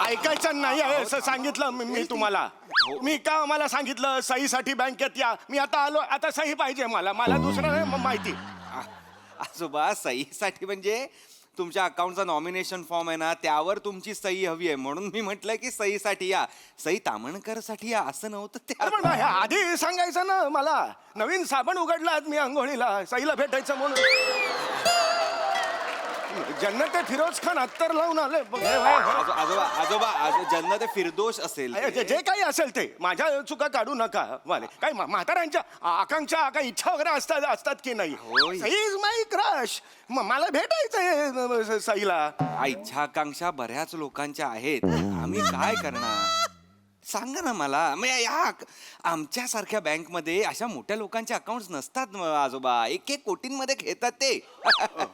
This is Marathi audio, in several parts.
ऐकायचं नाही आहे असं सांगितलं मी तुम्हाला. मी का मला सांगितलं सहीसाठी बँकेत या. मी आता आलो, आता सही पाहिजे मला दुसरं नाही माहिती. आजोबा सहीसाठी म्हणजे तुमच्या अकाउंटचा नॉमिनेशन फॉर्म आहे ना, त्यावर तुमची सही हवी आहे म्हणून मी म्हटलं की सहीसाठी या. सही तामणकर साठी या असं नव्हतं ते. अरे पण हे आधी सांगायचं ना मला. नवीन साबण उघडला मी अंघोळीला सईला भेटायचं म्हणून. जन्नत फिरोज खान अत्तर लावून आले. आजोबा जन्नत फिरदोष असेल जे काही असेल ते माझ्या चुका काढू नका. वाले काही म्हाताऱ्यांच्या आकांक्षा काही इच्छा वगैरे असतात की नाही. Sai is my crush. मला भेटायचंय सईला. इच्छा आकांक्षा बऱ्याच लोकांच्या आहेत. आम्ही काय करणार सांगा ना मला. आमच्यासारख्या बँकमध्ये अशा मोठ्या लोकांचे अकाउंट नसतात आजोबा. 1-1 कोटींमध्ये घेतात ते.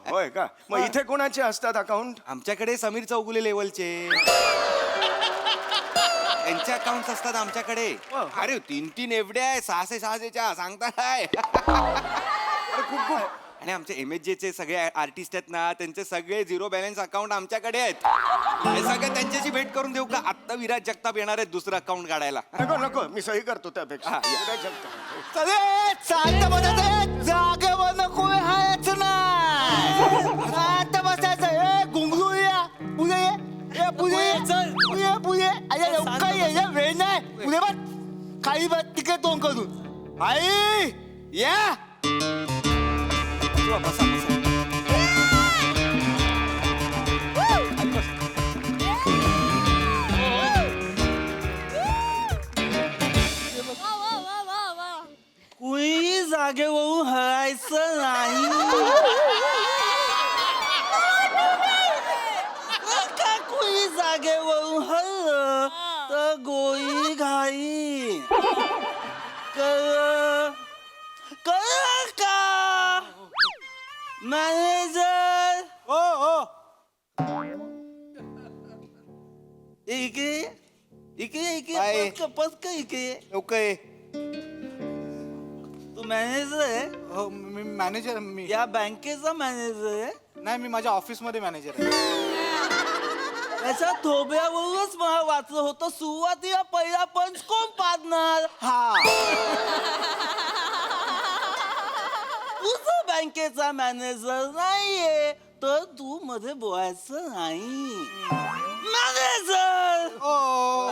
होय का. मग इथे कोणाचे असतात अकाउंट? आमच्याकडे समीर चौगुले लेवलचे त्यांचे अकाउंट असतात आमच्याकडे. अरे 3-3 एवढे आहे 600-600च्या सांगता काय. खूप आणि आमचे MSJ चे सगळे आर्टिस्ट आहेत ना, त्यांचे सगळे झिरो बॅलन्स अकाउंट आमच्याकडे आहेत. हे सगळे त्यांच्याशी भेट करून देऊ का? आत्ता विराज जगताप येणार आहेत दुसरं अकाउंट काढायला. नको मी सही करतो त्यापेक्षा. जागेवर नको हायचं नाही. आता बसायचं. गुंगरू या पुढे ये पुढे ये. वेळ नाही पुढे बस. खाली बस तिकडे तोंड करून. आई या बसा कुणी जागेवरून हरायचं नाही. का कुणी जागेवरून हरलं तर गोळी घाई. कर का मॅनेजर. इकडे पस्क इकडे. ओके तू मॅनेजर आहे? हो मी मॅनेजर. मी या बँकेचा मॅनेजर आहे? नाही, मी माझ्या ऑफिसमध्ये मॅनेजर आहे. त्याच्या थोब्यावरूनच मला वाचलं होतं सुरुवातीला पहिला पंच कोण पाडणार. तुझा बँकेचा मॅनेजर नाहीये तर तू मध्ये बोलायचं नाही. मॅनेजर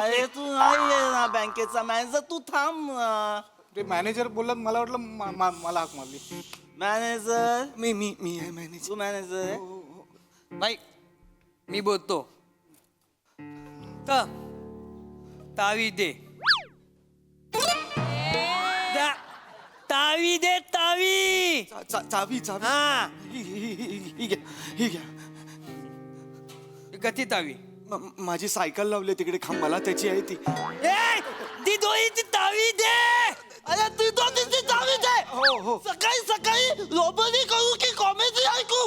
अरे तू नाहीये ना बँकेचा मॅनेजर. तू थांब ना. ते मॅनेजर बोलत मला वाटलं मला हाक मारली. मॅनेजर मी आहे मॅनेजर. तू मॅनेजर आहे? नाही मी बोलतो. तावी दे. तावी दे तावी. चावी हा ही घ्या. कधी तावी? माझी सायकल लावली तिकडे खांबाला त्याची आहे ती. ती दोहीची तावी दे. अरे तू तो तिथे चावी दे. हो. सकाळी रोबरी करू की कॉमेडी ऐकू?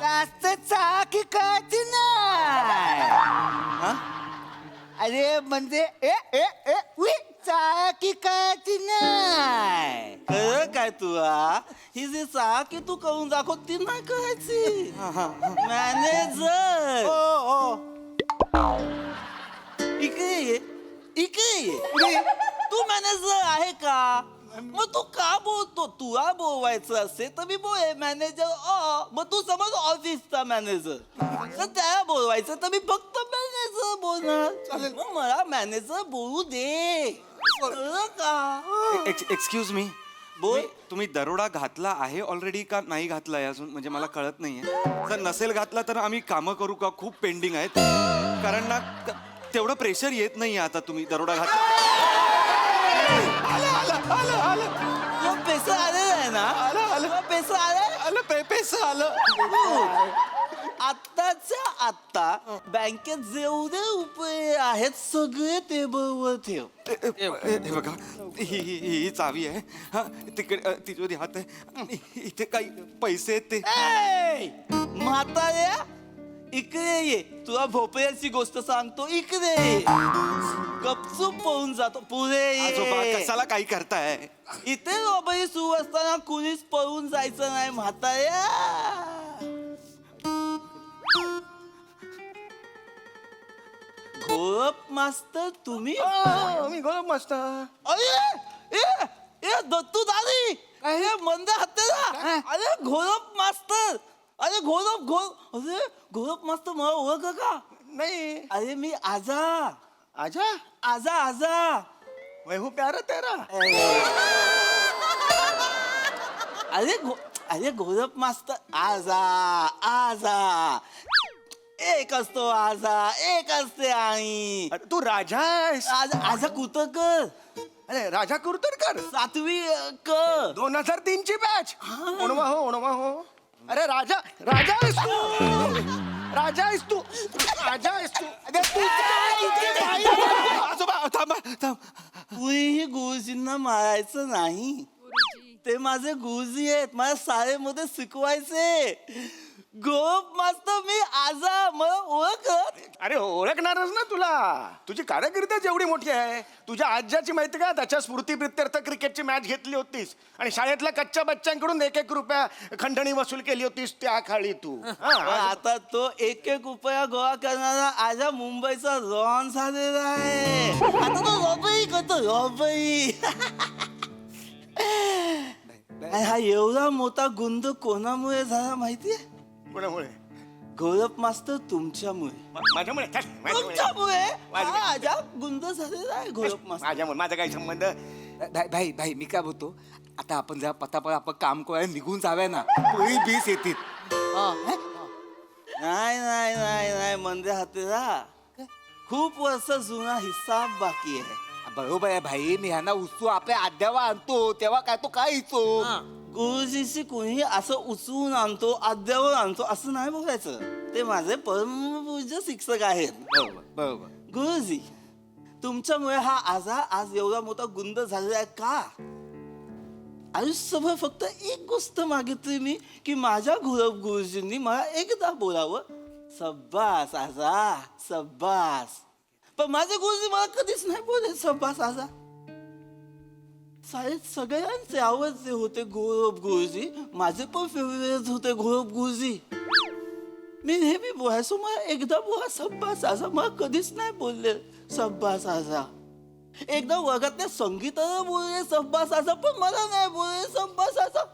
जास्त चाकी कळती नाही. अरे म्हणजे चाकी कळती नाही. कळ काय तुला? ही जी चाकी तू करून दाखव ती नाही करायची. मॅनेजर इकडे ये. तू मॅनेजर आहे का? मग तू का बोलतो? तुला बोलवायचं असेल तर मी बोले मॅनेजर. मग तू समज ऑफिसचा मॅनेजर तर त्याला बोलवायचं तर मी फक्त मॅनेजर बोलणार. मग मला मॅनेजर बोलू दे. का? Excuse me. बोल. तुम्ही दरोडा घातला आहे ऑलरेडी का नाही घातलाय अजून? म्हणजे मला कळत नाहीये. जर नसेल घातला तर आम्ही कामं करू का? खूप पेंडिंग आहेत. कारण ना तेवढं प्रेशर येत नाही आता. तुम्ही दरोडा घातला. पैसा आलेला आहे ना? पैसा आलं. आत्ताच्या आत्ता बँकेत जेवढे रुपये आहेत सगळे टेबलवर ठेव. हे बघा ही चावी आहे. हा तिकडे तिजोरी हात आहे. इथे काही पैसे आहेत ते. म्हाताऱ्या इकडे ये, तुला भोपळ्याची गोष्ट सांगतो, इकडे ये. गपचूप पळून जातो, पुढे आजोबा ये. कशाला काही करताय? इथे रॉबरी सुरू असताना कुणीच पळून जायचं नाही म्हाताऱ्या. घोरप मास्तर तुम्ही? मी गोळप मस्त. अरे ए दत्तू दादी, हे मंद हत्यारा. अरे घोरप मास्तर, अरे घोरप मास्तर मला ओळख का? नाही अरे मी आजा आजा आजा आजा. मैं हूँ प्यारा तेरा. अरे घोरप मास्तर आजा आजा. एक असतो आजा, एक असते आई. अरे, तू राजा आहेस. आजा आजा कुतकर, अरे राजा कुर्तडकर 7वी क. 2003 ची बॅच. ओणवा हो. अरे राजा आहेस तू. राजा आहेस तू. अरे तू आजोबा थांबा थांब. कुणीही गुरुजींना मारायचं नाही. ते माझे गुरुजी आहेत, माझ्या शाळेमध्ये शिकवायचे. गोप मास्तर मी आजा, मला ओळखत? अरे ओळखणारच ना तुला. तुझी कारकिर्द जेवढी मोठी आहे. तुझ्या आज्याची माहिती का, त्याच्या स्मृतीप्रित्यर्थ क्रिकेटची मॅच घेतली होतीस आणि शाळेतल्या कच्च्या बच्चांकडून 1-1 रुपया खंडणी वसूल केली होतीस त्या काळी तू. आता तो 1-1 रुपया गोळा करणारा आजा मुंबईचा रॉन झालेला आहे. आता तो रॉबरी करतो, रॉबरी. आणि हा एवढा मोठा गुंड कोणामुळे झाला माहितीये? कोणामुळे? गौरव मास्तर तुमच्यामुळे. माझ्यामुळे? तुमच्यामुळे हा आजा गुंड झालेला आहे गौरव मास्तर. माझ्यामुळे? माझा काही संबंध? भाई मी काय बोलतो, आता आपण जरा पटापट आपण काम करायला निघून जाऊया ना. कोळी बीस येतील. नाही मंदे हातेरा, खूप वर्ष जुना हिसाब बाकी आहे. बरोबर आहे भाई, मी ह्यांना उत्सव आपल्या आद्यावर आणतो तेव्हा काय तो काय येतो. गुरुजीशी कोणी असं उचलून आणतो, अद्यावर आणतो असं नाही बोलायचं. ते माझे परमपूज्य शिक्षक आहेत. बरोबर. गुरुजी, तुमच्यामुळे हा आजा आज एवढा मोठा गुंड झालेला आहे का? आयुष्यभर फक्त एक गोष्ट मागितली मी, की माझ्या गुरुजींनी मला एकदा बोलावं, सब्बास आजा सब्बास. पण माझे गुरुजी मला कधीच नाही बोलले सब्बास आजा. शाळेत सगळ्यांचे आवडते होते गौरव गुरुजी, माझे पण फेवरेट होते गौरव गुरुजी. मी नेहमी बोलायचो, मला एकदा बोला सब्बास आजा. मला कधीच नाही बोलले सब्बास आजा. एकदा वर्गातल्या संगीताला बोलले सब्बास आजा, पण मला नाही बोलले सब्बास आजा.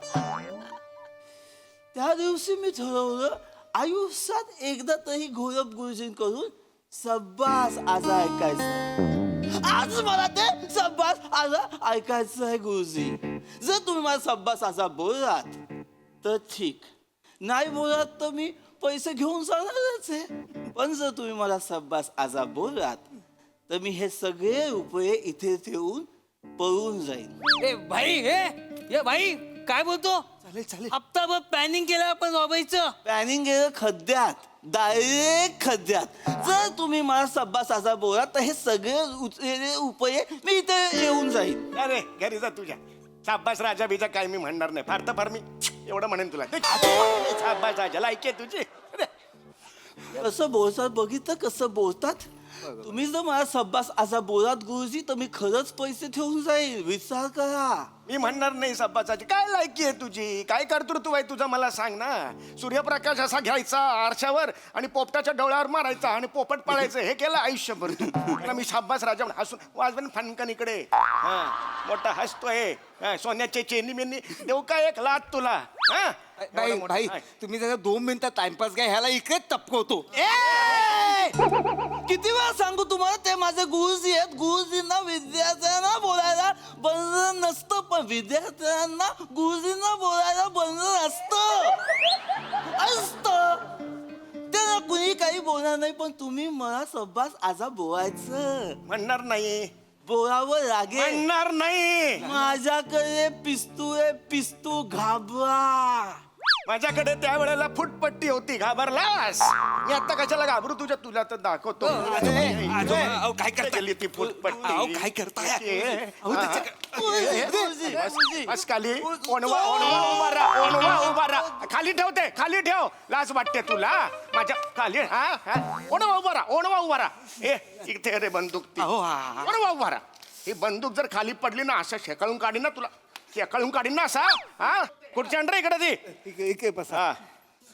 त्या दिवशी मी ठरवलं, आयुष्यात एकदा तरी गौरव गुरुजींकडून सब्बास आजा ऐकायचं. आज मला ते सब्बास आजा ऐकायचं आहे गुरुजी. जर तुम्ही मला सब्बास आजा बोलात तर ठीक, नाही बोलात तर मी पैसे घेऊन जाणारच आहे. पण जर तुम्ही मला सब्बास आजा बोलात तर मी हे सगळे रुपये इथे ठेवून पळून जाईन. ए भाई काय बोलतो? चालेल. हप्ताभर प्लॅनिंग केलं आपण रॉबरीचं. पॅनिंग गेलं खड्ड्यात, डायरेक्ट खड्ड्यात. जर तुम्ही मला सब्बास आजा बोलात तर हे सगळे उचलेले रुपये मी इथे येऊन जाईन. अरे घरी जा तुझ्या. शाब्बास राजा बिजा काय मी म्हणणार नाही. फार तर फार मी एवढं म्हणेन तुला. शाब्बास राजा लायकी आहे तुझी. कसं बोलतात बघितलं, कसं बोलतात. तुम्ही जर मला सब्बास आजा बोलात गुरुजी तर मी खरंच पैसे ठेवून जाईल. विचार करा. मी म्हणणार नाही सब्बासाची. काय लायकी आहे तुझी? काय कर्तृत्व आहे तुझं मला सांग ना. सूर्यप्रकाश असा घ्यायचा आरशावर आणि पोपटाच्या डोळ्यावर मारायचा आणि पोपट पाळायचं, हे केलं आयुष्यभर तू. मला मी शाब्बास राजा हसून वाजवेन फणकन इकडे. हा मोठा हसतोय. सोन्याचे चेनी मेनी देऊ का एक लाट तुला? भाई तुम्ही जरा 2 मिनिटं टाइमपास घ्या, ह्याला इकडेच टपकवतो. किती वेळा सांगू तुम्हाला, ते माझे गुरुजी आहेत. गुरुजींना विद्यार्थ्यांना बोलायला बंधन नसतं, पण विद्यार्थ्यांना गुरुजींना बोलायला बंधन असतं. त्यांना कुणी काही बोलणार नाही, पण तुम्ही मला सब्बास आजा बोलायचं. म्हणणार नाही. बोलावं लागेल. म्हणणार नाही. माझ्याकडे पिस्तूल आहे, पिस्तूल घाबरा. माझ्याकडे त्यावेळेला फुटपट्टी होती, घाबरलास? मी आता कशाला घाबरू तुला तर दाखवतो. आजोबा, अहो, काय करताय? केली ती फुटपट्टी. अहो, काय करताय? अहो, बस खाली. ओणवा उभा राहा, ओणवा उभा राहा. खाली ठेवते, खाली ठेव. लाज वाटते तुला माझ्या खाली? ओणवा उभा राहा, ओणवा उभा राहा. इथे रे बंदूक ती. अहो, ओणवा उभा राहा. ही बंदूक जर खाली पडली ना, असं शेकाळून काढीन ना तुला, शेकाळून काढीन ना असा. कुठच्या अंडर इकडे ती. हा.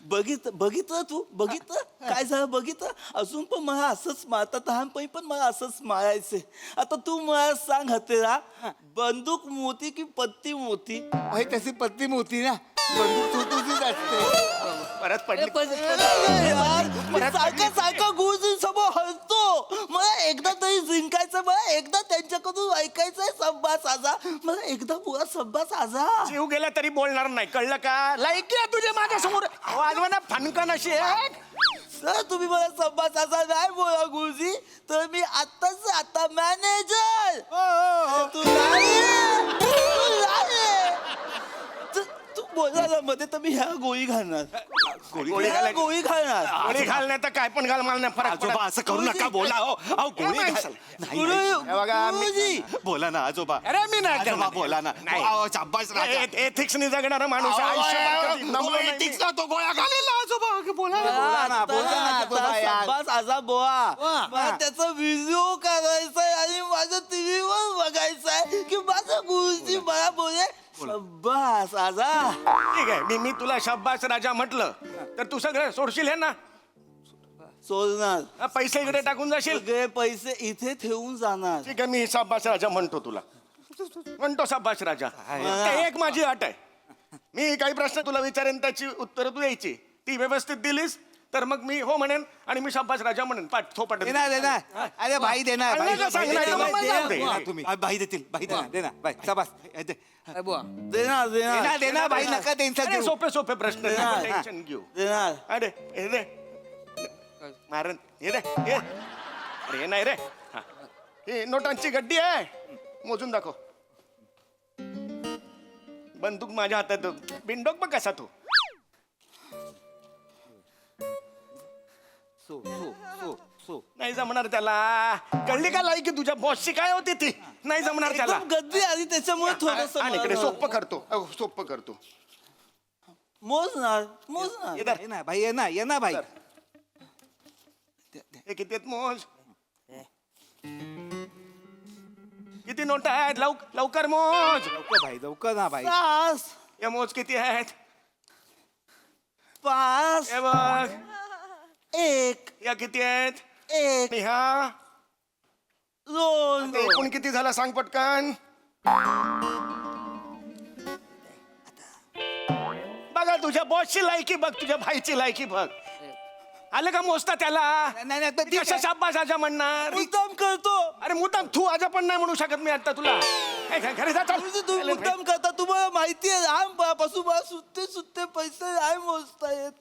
बघितलं तू बघितलं काय झालं बघितलं. अजून पण मला असंच मारतात, लहानपणी पण मला असंच मारायचे. आता तू मला सांग हत्या, बंदूक मोठी की पत्ती मोठी? भाई तशी पत्ती मोठी ना, बंदूक छोटीशीच असते. परत पडली. सारखा सारखा गुरुजी समोर हलतो. मला एकदा तरी जिंकायचं, मला एकदा त्यांच्याकडून ऐकायचंय सब्बा साजा. मला एकदा पुरा सब्बा साजा. जीव गेला तरी बोलणार नाही, कळलं का? लायकी आहे तुझे माझ्या समोर वाजवाना फणकन अशी आहे. सर तुम्ही मला सब्बा साजा नाही बोला गुरुजी, तर मी आता मॅनेजर. तू बोलायला मध्ये तर मी ह्या गोळी घालणार. गोळी घालायची. गोळी घालणार. गोळी घाल नाही तर काय पण घाल, मला नाही फरक आजोबा, पडत. असं करू नका, बोला. अहो, गोळी नाही, घाल. नाही, गुरु- नाही. हे बघा, मी- गुरुजी. बोला ना आजोबा. अरे मी नाही आजोबा, करणार. बोला ना. नाही. अहो, शाबास राजा. एथिक्सनी जगणारा माणूस आहे. आयुष्यभर कधी नमलो नाही मी. एथिक्सला तो गोळ्या घालेला आजोबा. बोला ना. बोला ना, बोला ना, आजोबा यार. सब्बास आजा बोआ. मला त्याचा व्हिडिओ करायचाय आणि माझं टीव्हीवर बघायचंय की माझा गुरुजी मला बोले सब्बास आजा. ठीक आहे, मी तुला शाब्बास राजा म्हटलं तर तू सगळं सोडशील हे ना? सोडणार. पैसे इकडे टाकून जाशील. सगळे पैसे इथे ठेवून जाणार. ठीक आहे, मी शाब्बास राजा म्हणतो तुला, म्हणतो शाब्बास राजा. ते एक माझी अट आहे, मी काही प्रश्न तुला विचारेन, त्याची उत्तरं तू द्यायची. ती व्यवस्थित दिलीस तर मग मी हो म्हणेन आणि मी शाब्बास राजा म्हणेन. थोपट देणार देणार. अरे भाई देणार, कळलं भाई का सांगणार? देणार, मला देणार, दे. देणार तुम्ही. बाई देतील, बाई देणार. देणार भाई शाबास. काय बुवा देणार देणार देणार देणार भाई, नका टेन्शन अरे घेऊ. सोपे सोपे प्रश्न, देणार. टेन्शन घेऊ. देणार. अरे हे दे मारन, हे दे हे. अरे हे नाही रे. हा. ही नोटांची गड्डी आहे, मोजून दाखव. बंदूक माझ्या हातात, बिंडोक बघ कसा तू. सो सो सो सो. नाही जमणार त्याला, कळली का लायकी तुझ्या बॉसची काय होती ती? नाही जमणार त्याला. एकदम गद्दी आली त्याच्यामुळे थोडस आणि इकडे सोपं करतो, सोपं करतो. मोजणार मोजणार. ये धर. ये ना भाई, ये ना, ये ना भाई. हे किती आहेत मोज? किती नोटा आहेत? लवकर मोज. लवकर भाई, लवकर ना भाई. 5 या मोज किती आहेत? 5 हे बघ. 1 या किती आहेत? 1 आणि ह्या 2 एकूण किती झाला सांग पटकन. बघा तुझ्या बॉसची लायकी बघ, तुझ्या भाईची लायकी बघ. आलं का मोजता त्याला? नाही नाही पण ठीक कशा आहे. शाब्बास आजा म्हणणार? मुद्दाम करतो. अरे मुद्दाम तू आजा पण नाही म्हणू शकत मी आता तुला. हे घे, घरी जा चल. म्हणजे तुम्ही मुद्दाम करता. तुम्हाला माहिती आहे लहानपणापासून मला सुट्टे सुट्टे पैसे नाही मोजता येत.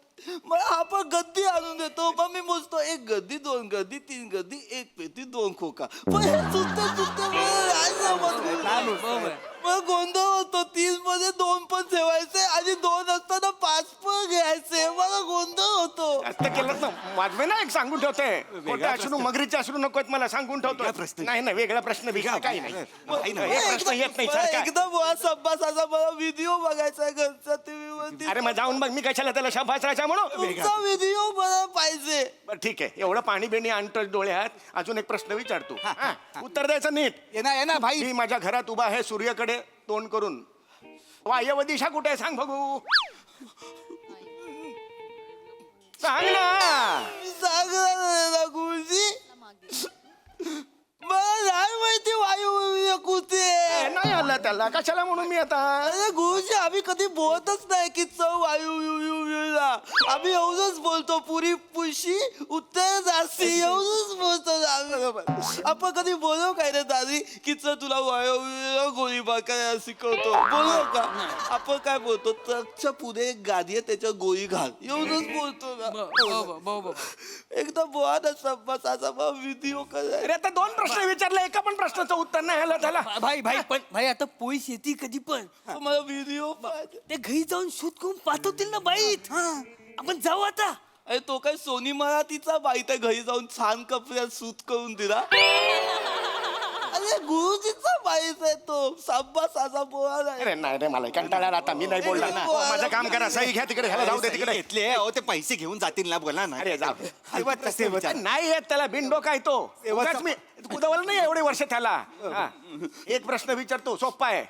मला हा पण गद्दी आणून देतो, मग मी मोजतो 1 गद्दी 2 गद्दी 3 गद्दी 1 पेटी 2 खोका. पण हे सुट्टे सुट्टे मला नाही जमत. मग गोंधळ होतो. 3 मध्ये 2 पण ठेवायचे आणि 2 असताना 5 पण घ्यायचे. मला गोंधळ होतो. जास्त केलं ना वाजवे ना, एक सांगून ठेवते. खोटे अश्रू मगरीचे अश्रू नकोत मला, सांगून ठेवतो. नाही नाही, वेगळा प्रश्न बिगळा काही नाही. एक प्रश्न येत नाही सारखा. एकदम सब्बासाचा मला व्हिडिओ बघायचा घरच्या टीव्हीवरती. अरे मग जाऊन बघ, मी कशाला त्याला शाबास राहायचा म्हणू. तुमचा व्हिडिओ मला पाहिजे. बरं ठीक आहे, एवढं पाणी बिणी आणतोय डोळ्यात. अजून एक प्रश्न विचारतो, उत्तर द्यायचं नीट. ये ना भाई. मी माझ्या घरात उभा आहे सूर्याकडे तोंड करून. वायव्य दिशा कुठे आहे सांग बघू. सांग ना. सांगा गुरुजी, मला नाही माहिती वायू कुठे. नाही आलं त्याला, कशाला म्हणून मी आता. अरे गुरुजी, आम्ही कधी बोलतच नाही की चव वायू आम्ही एवढंच बोलतो. पुरी पुशी उत्तर जास्ती एवढंच बोलतो आम्ही. बरोबर. आपण कधी बोलव काय रे दादी की चल तुला गोळीबार करायला शिकवतो बोलव का? आपण काय बोलतो ट्रकच्या पुढे एक गाडी आहे त्याच्यावर गोळी घाल एवढंच बोलतो ना. एकदम बोला ना संपासाचा व्हिडिओ करायला. अरे आता 2 प्रश्न विचारले, एका पण प्रश्नाचं उत्तर नाही आलं त्याला. भाई भाई पण भाई आता पोळी शेती कधी पण मला व्हिडिओ पाहिजे. ते घरी जाऊन शूट करून पाठवतील ना बाईत. आपण जाऊ आता. अरे तो काय सोनी मराठीचा बाई त्या घरी जाऊन छान कपड्यात सूत करून दिला. अरे गुरुजीचा बाईच आहे तो संपासाचा बोला अरे नाही रे, मला कंटाळा आला आता, मी नाही बोलणार ना. माझं काम करा, सही घ्या तिकडे, ह्याला जाऊ दे तिकडे. घेतले अहो ते पैसे घेऊन जातील ना बोला ना. अरे जाऊ. तेव्हा तसे विचार. नाही येत त्याला, बिनडो काय तो. उगाच मी कुदावलं नाही एवढे वर्ष त्याला. हा. एक प्रश्न विचारतो, सोप्पा आहे,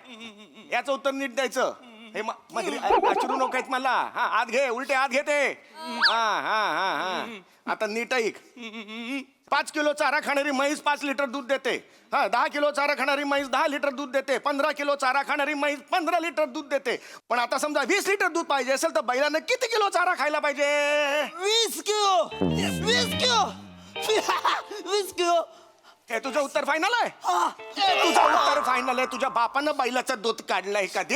याचं उत्तर नीट द्यायचं. हे मगरी आचरू नको आहेत मला. हा, आत घे, उलटे आत घेते. हा हा हा हा. आता नीट ऐक. 5 किलो चारा खाणारी म्हैस 5 लिटर दूध देते. हा, 10 किलो चारा खाणारी म्हैस 10 लिटर दूध देते. 15 किलो चारा खाणारी म्हैस 15 लिटर दूध देते. पण आता समजा 20 लिटर दूध पाहिजे असेल तर बैलानं किती किलो चारा खायला पाहिजे? 20 किलो 20 किलो. हे तुझं उत्तर फायनल आहे? तुझं उत्तर फायनल आहे. तुझ्या बापानं बैलाचं दूध काढलंय कधी?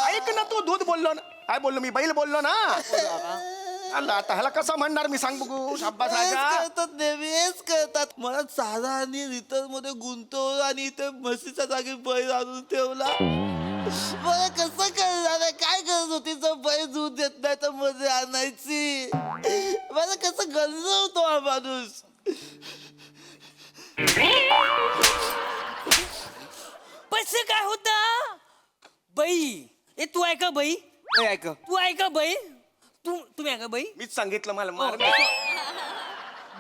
ऐक ना, तू दूध बोललो ना. काय बोललो मी? बैल बोललो ना. अल्ला, आता ह्याला कसं म्हणणार मी, सांग बघू. शाब्बास राजा. करतात नेहमीच करतात. मला चारा आणि रितर मध्ये गुंतवलं आणि इथे म्हशीच्या जागी बैल आणून ठेवला. मला कसं करणार आहे? काय करत होती जर बैल दूध देत नाही तर मध्ये आणायची. मला कसं गंजवतो हा माणूस. पैसे काय होता बाई? ए तू ऐका बाई, ऐक तू ऐका बाई, तुम्ही ऐका बाई. मीच सांगितलं मला मार.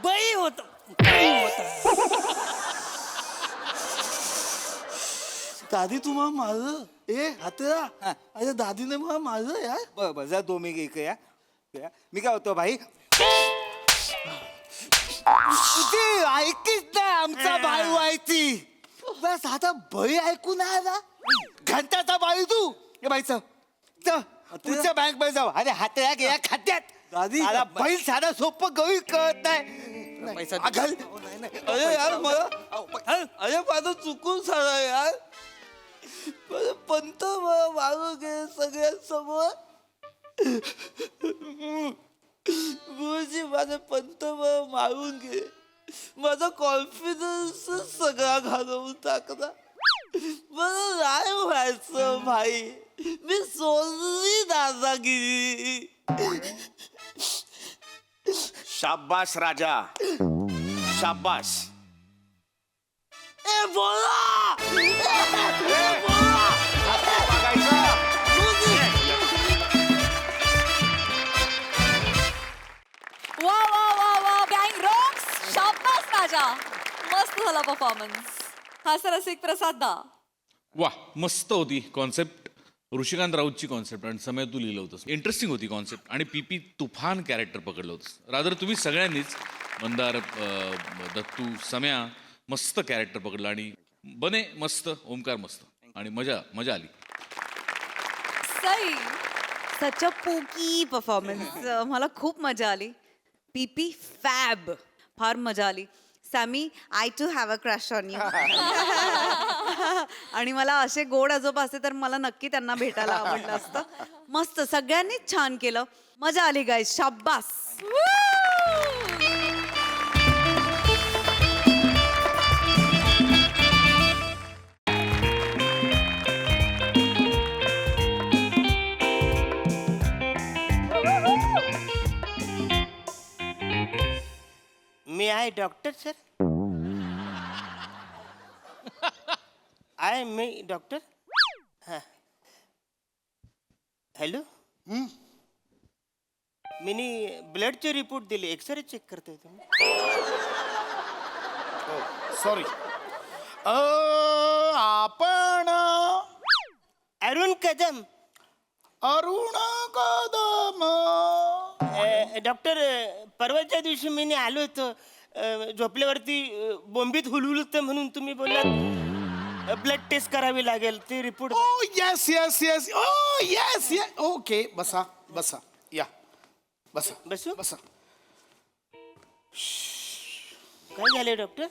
बाई होता, बाई होता. दादी तुम्हाला मारलं? ए हातरा. अरे दादीने मला मारलं यार. बर जा 2 मी एक या. मी काय होतो भाई, तुझी ऐकीच ना आमचा बाळू व्हायची. बस आता बळी ऐकून आला. घंटाचा बाळू तू. हे बाई चल पुढच्या बँक मध्ये जाऊ. अरे हात्या घ्या खात्यात. दादी. साला बैल साधा सोपं गवी कळत नाही. पैसा आघाल. अरे यार मला अरे माझं चुकून झालं यार. माझं पंत मला मारून गे सगळ्यांसमोर. गुरुजी माझे पंत मला मारून गे. माझा कॉन्फिडन्स सगळा घालवून टाकला. मला नाही व्हायचं भाई. मी सोडली दादागिरी. शाब्बास राजा, शाब्बास. ए बोला ए बोला. वा वा वा वा गँग रॉक्स. शाबास राजा, मस्त झाला परफॉर्मन्स. हा सर रसिक प्रसाद दा. वा मस्त होती कॉन्सेप्ट. ऋषिकांत राऊतची कॉन्सेप्ट आणि समय तू लिहिलं होतंस. इंटरेस्टिंग होती कॉन्सेप्ट आणि पीपी तुफान कॅरेक्टर पकडलं होतंस. रादर तुम्ही सगळ्यांनीच मंदार, दत्तू, सम्या मस्त कॅरेक्टर पकडलं आणि बने मस्त, ओमकार मस्त आणि मजा मजा आली. Sai. Such a pokey performance. मला खूप मजा आली. पीपी फॅब, फार मजा आली. Sammy, I too have a crush on you. आणि मला असे गोड आजोबा असते तर मला नक्की त्यांना भेटायला आवडलं असतं. मस्त, सगळ्यांनीच छान केलं. मजा आली गाईज. शाब्बास. May I doctor sir? I may doctor. Hello. मी ब्लडचे रिपोर्ट दिले, एक्सरे चेक करतोय तुम्ही. सॉरी. आपण अरुण कदम. अरुण कदम. डॉक्टर, परवाच्या दिवशी मी आलो होतो. झोपल्यावरती बोंबीत हुलहुलतं म्हणून तुम्ही बोललात ब्लड टेस्ट करावी लागेल. ते रिपोर्ट. ओ येस येस येस. ओ येस येस. ओके बसा बसा. या बसा बसू? बसा. काय झालंय डॉक्टर?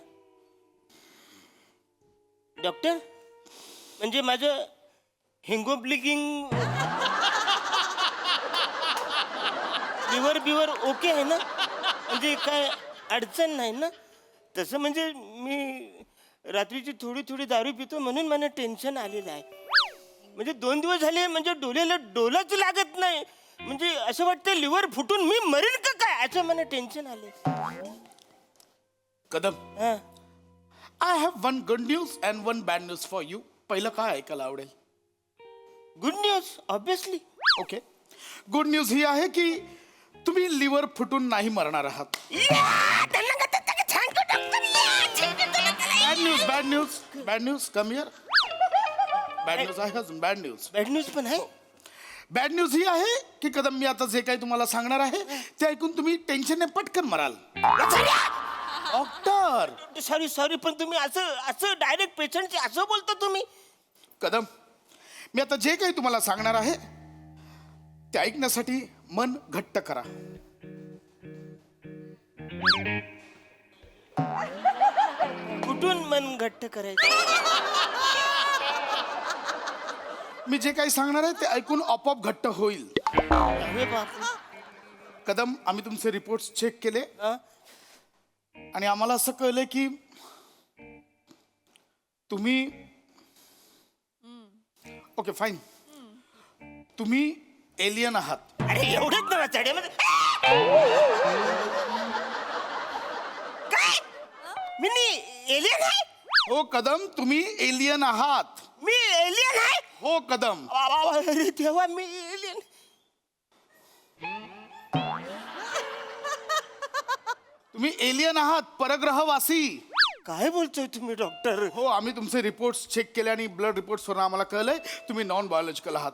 डॉक्टर म्हणजे माझं हिंगोब्लिकिंग लिव्हर ओके आहे ना? म्हणजे काय अडचण नाही ना? तसं म्हणजे मी रात्रीची थोडी दारू पितो म्हणून मला टेन्शन आलेलं आहे. म्हणजे 2 दिवस झाले म्हणजे डोल्याला डोलाच लागत नाही. म्हणजे असं वाटतं लिव्हर फुटून मी मरीन का काय असं मला टेन्शन आले. कदम हा. I have one good news and one bad news for you. पहिलं काय ऐकायला आवडेल? Good news obviously. Okay. Good news ही आहे की तुम्ही लिव्हर फुटून नाही मरणार आहात. Bad news come here. Bad news आहे अजून. बॅड न्यूज पण आहे. बॅड न्यूज ही आहे की कदम मी आता जे काही तुम्हाला सांगणार आहे ते ऐकून तुम्ही टेन्शनने पटकन मराल. डॉक्टर सॉरी पण तुम्ही असं डायरेक्ट पेशंटचे असं बोलता तुम्ही. कदम मी आता जे काही तुम्हाला सांगणार आहे ते ऐकण्यासाठी मन घट्ट करा. कुठून मन घट्ट करायचं? मी जे काही सांगणार आहे ते ऐकून आपोआप घट्ट होईल. अरे बापरे. कदम आम्ही तुमचे रिपोर्ट्स चेक केले हा? आणि आम्हाला असं कळलं की तुम्ही ओके फाईन तुम्ही एलियन आहात. अरे एवढंच ना चढ्यामध्ये काय मी एलियन आहे? हो कदम तुम्ही एलियन आहात. मी एलियन आहे? हो कदम. अरे तेव्हा मी एलियन. तुम्ही एलियन आहात, परग्रहवासी. काय बोलतोय तुम्ही डॉक्टर? हो आम्ही तुमचे रिपोर्ट्स चेक केले आणि ब्लड रिपोर्ट्सवरून आम्हाला कळलंय तुम्ही नॉन बायोलॉजिकल आहात.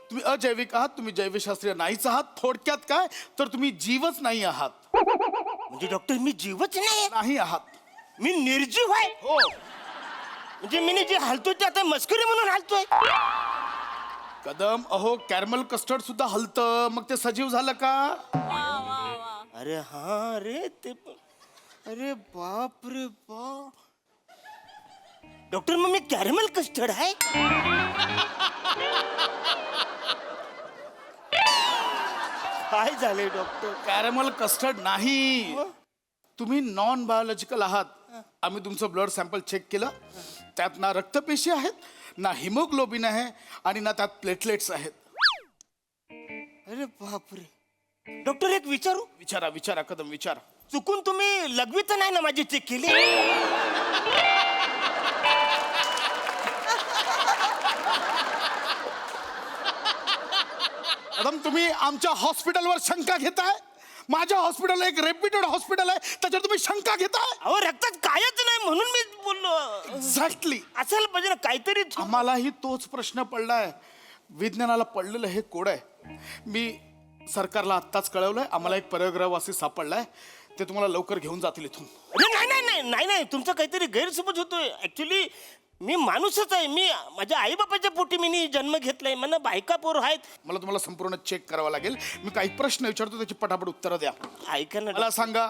तुम्ही अजैविक आहात. तुम्ही जैवशास्त्रीय नाहीच आहात. थोडक्यात काय तर तुम्ही जीवच नाही आहात. म्हणजे डॉक्टर मी जीवच नाही आहात. मी निर्जीव आहे. हो म्हणजे मी जे हालतोय ते आता मस्करी म्हणून हालतोय. कदम अहो कॅरमल कस्टर्ड सुद्धा हलतं मग ते सजीव झालं का? अरे हा रे ते अरे बाप रे बाप. डॉक्टर मग मी कॅरमल कस्टर्ड आहे? काय झालंय डॉक्टर? कॅरमल कस्टर्ड नाही. तुम्ही नॉन बायोलॉजिकल आहात. आम्ही तुमचं ब्लड सॅम्पल चेक केलं. त्यात ना रक्तपेशी आहेत ना हिमोग्लोबिन आहे आणि ना त्यात प्लेटलेट्स आहेत. अरे बापरे. डॉक्टर एक विचारू? विचारा कदम विचारा. चुकून तुम्ही लघवी तर नाही ना माझी चेक केली? कदम तुम्ही आमच्या हॉस्पिटलवर शंका घेताय. माझ्या हॉस्पिटल एक रेप्युटेड हॉस्पिटल आहे त्याच्यावर तुम्ही शंका घेताय. अहो रक्तात कायच नाही म्हणून मी बोललो. एक्झॅक्टली. असायला पाहिजे ना काहीतरी. आम्हालाही तोच प्रश्न पडलाय. विज्ञानाला पडलेलं हे कोड आहे. मी सरकारला आत्ताच कळवलंय आम्हाला एक परग्रहवासी सापडलाय. ते तुम्हाला लवकर घेऊन जातील इथून. अरे नाही तुमचा काहीतरी गैरसमज होतोय. ऍक्च्युली मी माणूसच आहे. मी माझ्या आई बापाच्या पोटी मी जन्म घेतलाय. मला बायका पोर आहेत. मला तुम्हाला संपूर्ण चेक करावं लागेल. मी काही प्रश्न विचारतो त्याची पटापट उत्तरं द्या. ऐका ना. मला सांगा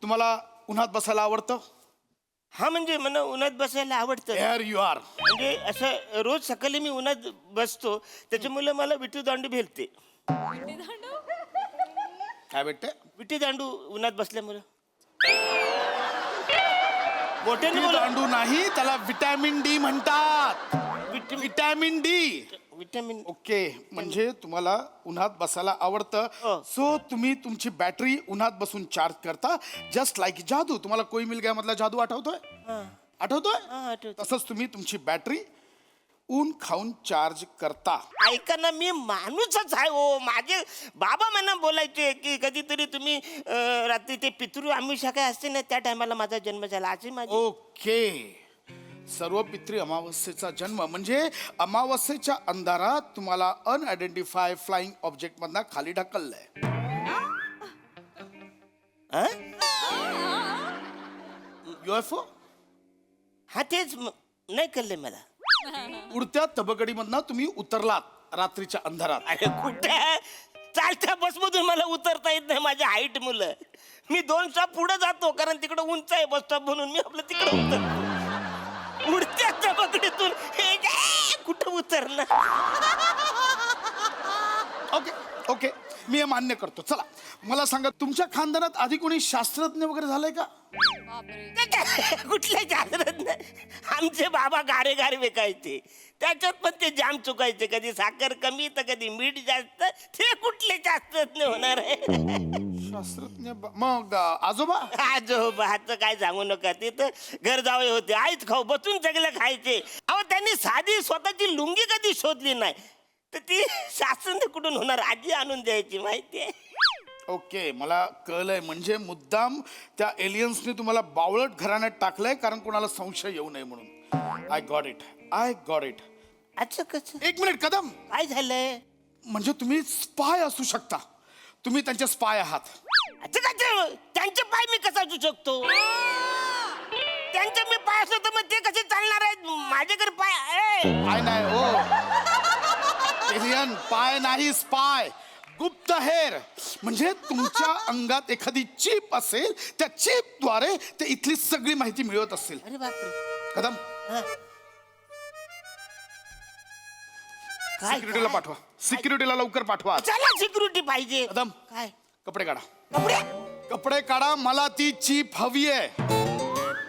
तुम्हाला उन्हात बसायला आवडतं? हा म्हणजे मला उन्हात बसायला आवडतं. Here you are. म्हणजे असं रोज सकाळी मी उन्हात बसतो त्याच्यामुळे मला विटी दांडू भेटते. काय भेटते? विटी दांडू उन्हात बसल्यामुळे. मोठ्याने बोला. दांडू नाही त्याला विटॅमिन डी म्हणतात. Vitamin D. विटॅमिन. ओके म्हणजे तुम्हाला उन्हात बसायला आवडतं. हो. सो तुम्ही तुमची बॅटरी उन्हात बसून चार्ज करता. जस्ट लाईक जादू. तुम्हाला कोई मिल गया मधला जादू आठवतोय? हा, आठवतोय? आठवतोय. तसंच तुम्ही तुमची बॅटरी ऊन खाऊन चार्ज करता. ऐका ना मी माणूसच आहे. हो माझे बाबा मला बोलायचे की कधीतरी तुम्ही रात्री ते पितृ आमिषा काय असते ना त्या टायमाला माझा जन्म झाला. असे माझे. ओके. सर्व पितृ अमावस्येचा जन्म म्हणजे अमावस्येच्या अंधारात तुम्हाला अनआयडेंटिफाय फ्लाइंग ऑब्जेक्ट मधनं खाली ढकललंय. UFO? हा तेच नाही कळले मला. उडत्या तबकडीमधनं तुम्ही उतरलात रात्रीच्या अंधारात. अरे कुठे चालत्या बसमधून मला उतरता येत नाही. माझ्या हाईट मुलं मी 2 स्टॉप पुढे जातो कारण तिकडे उंच आहे बस स्टॉप म्हणून मी आपलं तिकडे उतरतो. उडत्या चमकडीतून हे जे, कुठं उतरणार? ओके ओके, मी हे मान्य करतो. चला मला सांगा, तुमच्या खानदानात आधी कोणी शास्त्रज्ञ वगैरे झालंय का? कुठले शास्त्रज्ञ? आमचे बाबा गारे गारे विकायचे, त्याच्यात पण ते जाम चुकायचे, कधी साखर कमी तर कधी मीठ जास्त. ते कुठले शास्त्रज्ञ होणार आहे? शास्त्रज्ञ मग आजोबा? आजोबाचं काय सांगू नका. ते तर घर जावे होते, आईच खाऊ बसून सगळं खायचे. अहो त्यांनी साधी स्वतःची लुंगी कधी शोधली नाही, तर ती शास्त्रज्ञ कुठून होणार? आजी आणून द्यायची, माहितीये. ओके, मला कळलंय. म्हणजे मुद्दाम त्या एलियन्सने तुम्हाला बावळट घराण्यात टाकलंय कारण कोणाला संशय येऊ नये म्हणून. I got it, I got it. अच्छा कसं? एक मिनिट कदम, काय झालंय? म्हणजे तुम्ही स्पाय असू शकता. तुम्ही त्यांचे स्पाय आहात. अच्छा काय? त्यांचे पाय मी कसा असू शकतो? त्यांचे मी पाय असतो तर मग ते कसे चालणार आहेत? माझ्याकडे पाय पाय नाही हो एलियन, पाय नाही, स्पाय, गुप्तहेर. म्हणजे तुमच्या अंगात एखादी चिप असेल, त्या चिपद्वारे ते इथली सगळी माहिती मिळवत असेल. अरे बापरे. कदम, सिक्युरिटीला पाठवा, सिक्युरिटीला लवकर पाठवा. चला सिक्युरिटी पाहिजे. कदम, काय कपडे काढा, कपडे? कपडे काढा, मला ती चिप हवी आहे.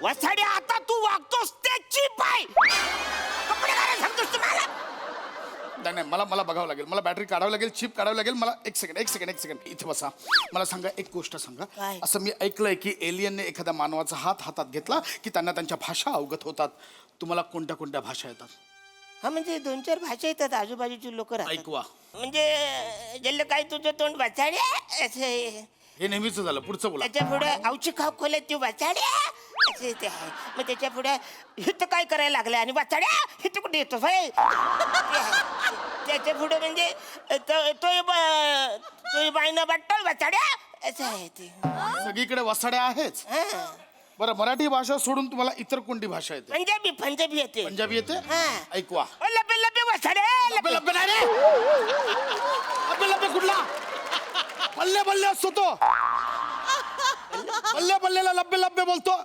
वसाडे आता तू वागतोस त्याची पाय. कपडे घालायला सांगतोस तुम्हाला? नाही नाही, मला बघावं लागेल, मला बॅटरी काढावं लागेल, चिप काढावं लागेल. मला एक सेकंड इथे बसा. मला सांगा, एक गोष्ट सांगा. काय? असं मी ऐकलंय की एलियनने एखाद्या मानवाचा हात हातात घेतला की त्यांना त्यांच्या भाषा अवगत होतात. तुम्हाला कोणत्या कोणत्या भाषा येतात? हा म्हणजे 2-4 भाषा येतात, आजूबाजूची लोक राहतात. ऐकवा. म्हणजे जल्ल काय तुझं तोंड वाचाड्या असे, हे नेहमीच झालं. पुढचं बोला. त्याच्या पुढे औची खाप खोल्यात तू वाचाड्या असे ते आहे. मग त्याच्या पुढे हिथं काय करायला लागलं आणि वाचाड्या हिथं कुठे येतो भाई. त्याच्या पुढे म्हणजे तो बाईना वाटतो वाचाड्या असं आहे ते. सगळीकडे वसाड्या आहेच. बरं, मराठी भाषा सोडून तुम्हाला इतर कोणती भाषा येते? पंजाबी येते. पंजाबी येते? हा. ऐकवा. लबे लबे वाचाड्या लब्बे लब्बे नाही रे. लब्बे लब्बे कुठला? बल्ले बल्ले असतो तो. बल्ले बल्लेला लब्बे लब्बे बोलतो.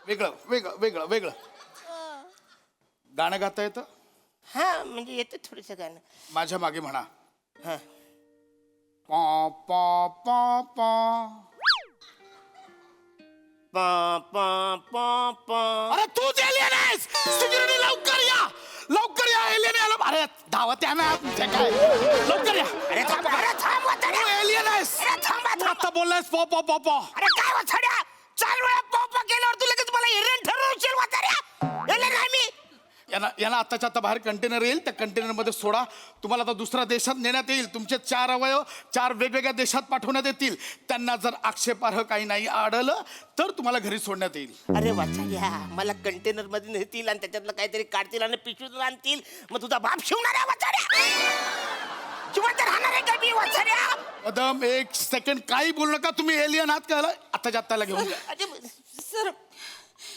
वेगळं वेगळं वेगळं वेगळं. गाणं गाता येतं? हा म्हणजे येतं थोडस गाणं. माझ्या मागे म्हणा. हा. पा पा पा पा. पा पा पा पा. अरे तू एलियन आहेस. सिक्युरिटी लवकर या, लवकर या. एलियन आला. अरे धावत या ना, काय लवकर या. अरे थांब, अरे थांब वाचाड्या. तू एलियन आहेस. अरे थांबा, तू आता बोललायस पॉ पॉ पॉ पॉ. अरे काय वाचाड्या? 4 वेळा पॉपा केल्यावर तू लगेच मला एलियन ठरवशील वाचाड्या? एलियन आहे मी. यांना आत्ताच्या आता बाहेर कंटेनर येईल, त्या कंटेनरमध्ये सोडा. तुम्हाला आता दुसऱ्या देशात नेण्यात येईल. तुमचे 4 अवयव 4 वेगवेगळ्या देशात पाठवण्यात येतील. त्यांना जर आक्षेपार्ह काही नाही आढळलं तर तुम्हाला घरी सोडण्यात येईल. अरे वाचाड्या, मला कंटेनर मध्ये नेतील आणि त्याच्यातलं काहीतरी काढतील आणि पिशवीत आणतील. मग तुझा बाप शिवणार आहे वाचाड्या? जिवंत राहणार आहे का मी वाचाड्या? कदम, एक सेकंड काही बोलू नका. तुम्ही एलियन आहात का? आत्ताच्या आत्ताला घेऊन जा. सर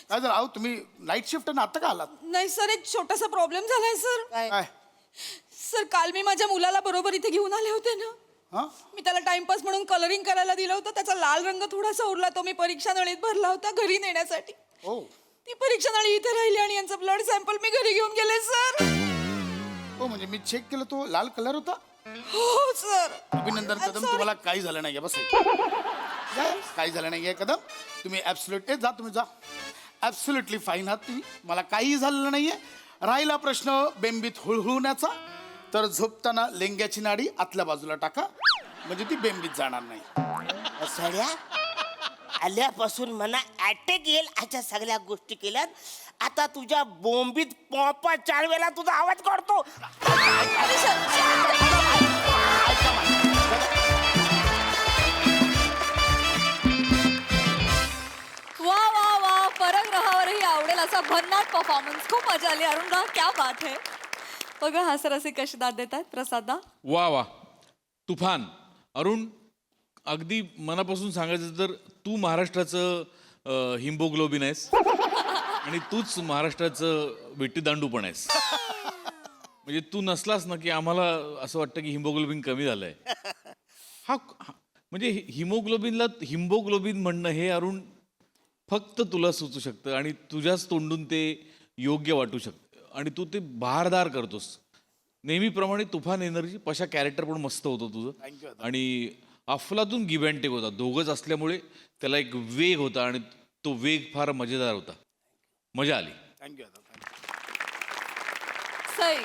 काय झालं? अहो तुम्ही नाईट शिफ्ट ना, आता का आलात? नाही सर, एक छोटासा प्रॉब्लेम झालाय सर. काय? सर काल मी माझ्या मुलाला बरोबर इथे घेऊन आले होते ना. हा? मी त्याला टाइमपास म्हणून कलरिंग करायला दिलं होतं. त्याचा लाल रंग थोडासा उरला, तो मी परीक्षा नळीत भरला होता घरी नेण्यासाठी. हो. ती परीक्षा नळी इथे राहिली आणि यांचं ब्लड सॅम्पल मी घरी घेऊन गेले सर. हो म्हणजे मी चेक केलं, तो लाल कलर होता. हो सर. अभिनंदन I'm कदम, sorry. तुम्हाला काही झालं नाहीये. बस काही झालं नाहीये कदम. तुम्ही ऍब्सोल्युटली जा, तुम्ही जा. ऍब्सोल्युटली फाईन आहात तुम्ही, मला काही झालेलं नाहीये. राहिला प्रश्न बेंबीत हुळहुळण्याचा, तर झोपताना लेंग्याची नाडी आतल्या बाजूला टाका, म्हणजे ती बेंबीत जाणार नाही. वाचाड्या, आल्यापासून मला अटॅक येईल अशा सगळ्या गोष्टी केल्यात. आता तुझ्या बोंबीत पॉपा 4 वेळा तुझा आवाज काढतो. वा वा वा, परग रहावरही आवडेल असा भन्नाट परफॉर्मन्स. खूप मजा आली अरुणदा, क्या बात है. बघा हास्यरसिक कशी दाद देतात. प्रसादा. वा वा, तुफान. अरुण, अगदी मनापासून सांगायचं तर तू महाराष्ट्राचं हिम्बोग्लोबिन आहेस आणि तूच महाराष्ट्राचं विट्टी दांडू पण आहेस. म्हणजे तू नसलास ना की आम्हाला असं वाटतं की हिमोग्लोबिन कमी झालंय. हा म्हणजे हिमोग्लोबिन म्हणणं हे अरुण फक्त तुला सुचू शकतं आणि तुझ्याच तोंडून ते योग्य वाटू शकतं आणि तू ते बहारदार करतोस. नेहमीप्रमाणे तुफान एनर्जी पशा कॅरेक्टर पण मस्त होतं तुझं आणि अफलातून गिव्ह अँड टेक होता. दोघंच असल्यामुळे त्याला एक वेग होता आणि तो वेग फार मजेदार होता. मजा आली. Thank you. Sai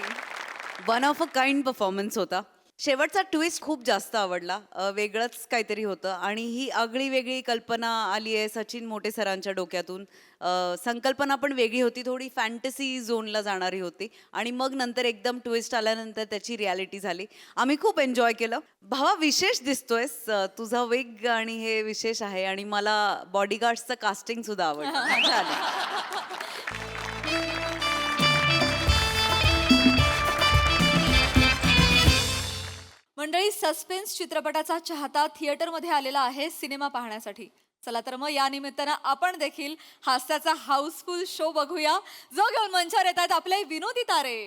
one of a kind performance होता. शेवटचा ट्विस्ट खूप जास्त आवडला. वेगळंच काहीतरी होतं आणि ही आगळी वेगळी कल्पना आली आहे सचिन मोटे सरांच्या डोक्यातून. संकल्पना पण वेगळी होती, थोडी फॅन्टसी झोनला जाणारी होती आणि मग नंतर एकदम ट्विस्ट आल्यानंतर त्याची रियालिटी झाली. आम्ही खूप एन्जॉय केलं. भावा विशेष दिसतोयस, तुझा वेग आणि हे विशेष आहे आणि मला बॉडीगार्ड्सचं कास्टिंग सुद्धा आवडलं. मजा आली. मंडळी, सस्पेन्स चित्रपटाचा चाहता थिएटरमध्ये आलेला आहे सिनेमा पाहण्यासाठी. चला तर मग या निमित्तानं आपण देखील हास्याचा हाऊसफुल शो बघूया, जो घेऊन मंचावर येतात आपले विनोदी तारे.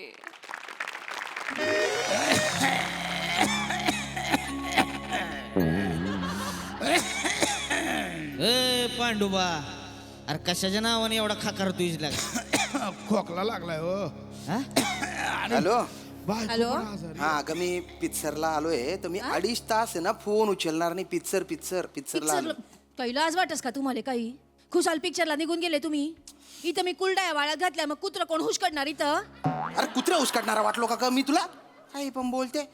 ए पांडुबा, अरे कशाच्या नावाने एवढा खाकार तुझला? खोकला लागलाय हो. Hello hello. हा अगं मी पिक्चरला आलोय तर मी 2.5 तास आहे ना फोन उचलणार नाही. पिक्चरला आलो. कैलास वाटस का तुम्हाला काही? खुशाल पिक्चरला निघून गेले तुम्ही. इथं मी कुलडाया वाळ्यात घातल्या, मग कुत्र कोण हुशकडणार इथं? अरे कुत्रा उचकाटणारा वाटलो का मी तुला? काही पण बोलते.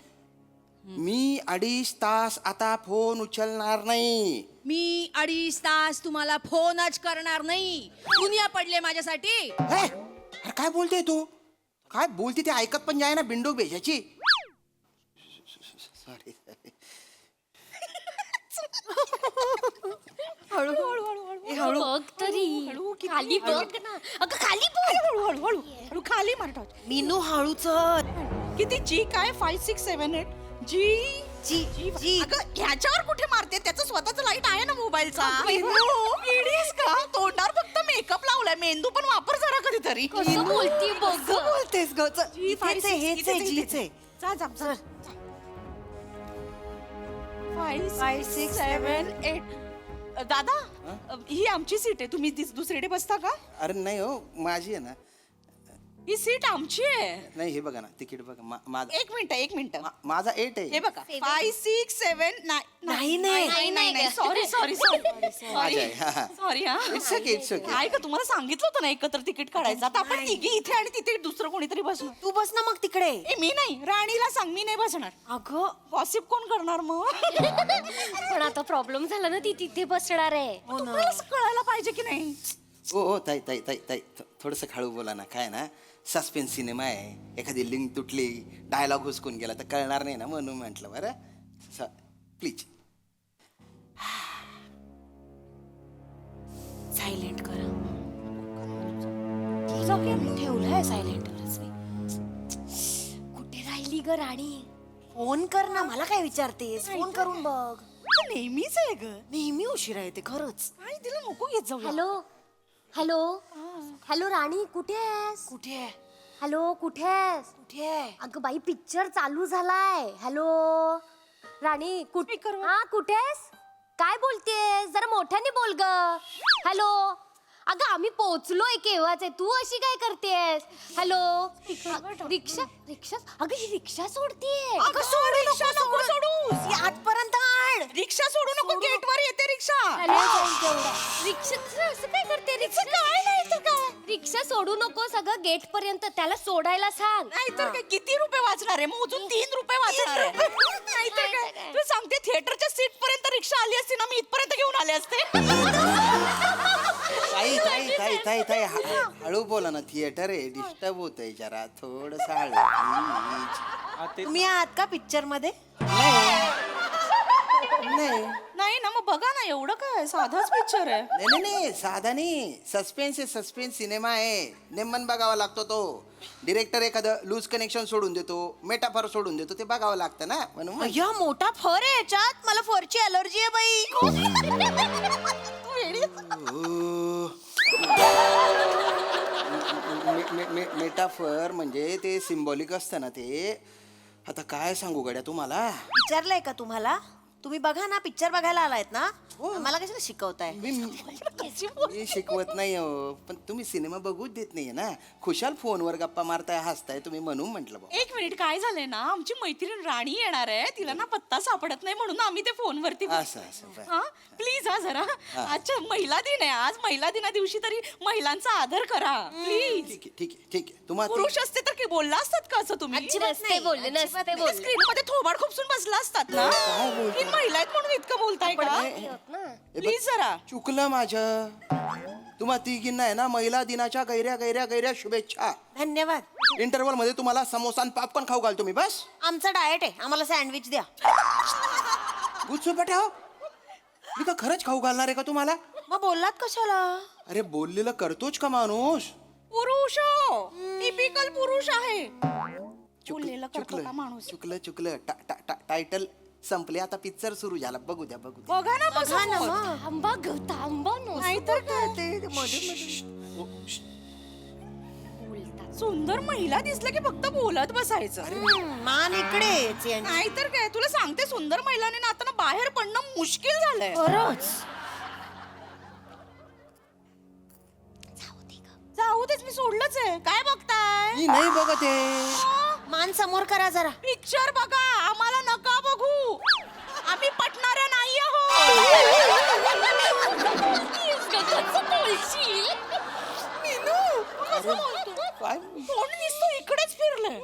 मी 2.5 तास आता फोन उचलणार नाही. मी 2.5 तास तुम्हाला फोनच करणार नाही. दुनिया पडले माझ्यासाठी. अरे काय बोलते तू? काय बोलते ते ऐकत पण जाय ना बिंडोक भेजाची. सॉरी. हळू बघ तरी. खाली बघ ना. अगं खाली बघ. हळू खाली मारतात. मीनू हळू चल. किती जी काय 5 6 7 8 जी जी जी. अगं ह्याच्यावर कुठे मारते? त्याचं स्वतःचं लाईट आहे ना मोबाईलचा. इडीस का? तोंडावर फक्त मेकअप लावलाय, मेंदू पण वापर जरा कधीतरी. बोलती बघ. बोलतेस ग. हेच आहे जीचे. जा जा चल. 5 6 7 8. दादा, ही आमची सीट आहे. तुम्ही दुसरीकडे बसता का? अरे नाही हो, माझी आहे ना. ही सीट आमची आहे. नाही हे बघा ना, तिकीट बघा. माझा एक मिनिट माझा 8 आहे. हे बघा 5 6 7 नाही सॉरी माझा आहे. हा. सॉरी हा. It's okay, it's okay. काय का तुम्हाला सांगितलं होतं ना एकत्र तिकीट काढायचं. आता आपण तिघी इथे आणि तिथे दुसरं कोणीतरी बसणार. तू बस ना मग तिकडे. मी नाही, राणीला सांग मी नाही बसणार. अगं गॉसिप कोण करणार मग? पण आता प्रॉब्लेम झाला ना, ती तिथे बसणार आहे. तुम्हाला कळायला पाहिजे की नाही? हो ताई थोडंसं खाळू बोला ना. काय ना, सस्पेन्स सिनेमा आहे. एखादी लिंक तुटली, डायलॉग हुसकून गेला तर कळणार नाही ना, म्हणून म्हटलं. बरं प्लीज सायलेंट करा. तुझा केम ठेवलाय सायलेंटवरच. कुठे राहिली ग राणी? फोन कर ना. मला काय विचारतेस? फोन करून बघ. नेहमीच आहे ग. नेहमी उशिरा येते खरंच. काय तिला नको येत जाऊ. हॅलो हॅलो हॅलो राणी, कुठे आहेस? कुठे? हॅलो कुठे आहेस? कुठे? अगं बाई पिक्चर चालू झालाय. हॅलो राणी कुठे? हा कुठे आहेस? काय बोलतेस? जरा मोठ्याने बोल ग. हॅलो अगं आम्ही पोहोचलोय केव्हाच आहे. तू अशी काय करतेस? हॅलो रिक्षा रिक्षा. अगं ही रिक्षा सोडतीये. अगं सोडू रिक्षा नको सोडू. आजपर्यंत आण. रिक्षा सोडू नको, गेटवर येते रिक्षा. रिक्षा असं काय करते? रिक्षा काय नाही तर काय. रिक्षा सोडू नको, सगळं गेट पर्यंत त्याला सोडायला सांग. नाहीतर काय, किती रुपये वाचणार आहे? मोजून 3 रुपये वाचणार आहे. नाहीतर काय, तू सांगते थिएटरच्या सीट पर्यंत रिक्षा आली असती ना, मी इथपर्यंत घेऊन आले असते. ताई हळू बोला ना. थिएटर आहे, डिस्टर्ब होतंय जरा. थोडस हळू please. तुम्ही आहात का पिक्चर मध्ये? नाही ना, मग बघा ना. एवढं काय, साधाच पिक्चर आहे. नाही साधा नाही. सस्पेन्स सिनेमा आहे. नेमन बघावा लागतो तो. डिरेक्टर एखादं लूज कनेक्शन सोडून देतो, मेटाफर सोडून देतो, ते बघावं लागतं ना, म्हणून अय्या मोठा फर आहे याच्यात. मला फरची अलर्जी आहे बाई. मेटाफर म्हणजे ते सिम्बॉलिक असतं ना ते. आता काय सांगू गड्या तुम्हाला. विचारलंय का तुम्हाला? तुम्ही बघा ना पिक्चर बघायला आलायत ना मला कशाला शिकवताय मी शिकवत नाही हो पण तुम्ही सिनेमा बघूच देत नाहीये ना खुशाल फोनवर गप्पा मारताय हसताय तुम्ही म्हणून म्हटलं बा एक मिनिट काय झालंय ना आमची मैत्रीण राणी येणार आहे तिला ना पत्ता सापडत नाही म्हणून आम्ही ते फोनवरती असं असं बरं. हा प्लीज हा जरा अच्छा महिला दिन आहे आज महिला दिना दिवशी तरी महिलांचा आदर करा प्लीज ठीक आहे ठीक आहे ठीक आहे तुम्हाला पुरुष असते तर की बोलला असतात का असं तुम्ही नसते बोलले नसते बोलले स्क्रीन मध्ये थोबाड खुपसून बसला असतात ना ही महिला आहेत म्हणून इतकं बोलताय का प्लीज जरा चुकलं माझं तुम्हा तिघींना आहे ना महिला दिनाच्या गैऱ्या शुभेच्छा धन्यवाद इंटरव्हल मध्ये तुम्हाला समोसा आणि पापकॉर्न खाऊ घालतो मी बस आमचा डाएट आहे आम्हाला सँडविच द्या गुच्छ पटाव मी का खरंच खाऊ घालणार आहे का तुम्हाला मग बोललात कशाला अरे बोललेलं करतोच का माणूस पुरुष टिपिकल पुरुष आहे बोललेलं करतो का माणूस चुकलं टायटल संपले आता पिक्चर सुरू झाला बघू द्या बघा ना थांबा ग थांबा नो नाहीतर काय ते मध्ये सुंदर महिला दिसलं की फक्त बोलत बसायचं मान इकडे नाहीतर काय तुला सांगते सुंदर महिलाने ना आता बाहेर पडणं मुश्किल झालंय जाऊ देच मी सोडलंच आहे काय बघताय मी नाही बघत आहे मान समोर करा जरा पिक्चर बघा आम्हाला नका बघू आम्ही पटणाऱ्या नाही काय कोण दिसतो इकडेच फिरलंय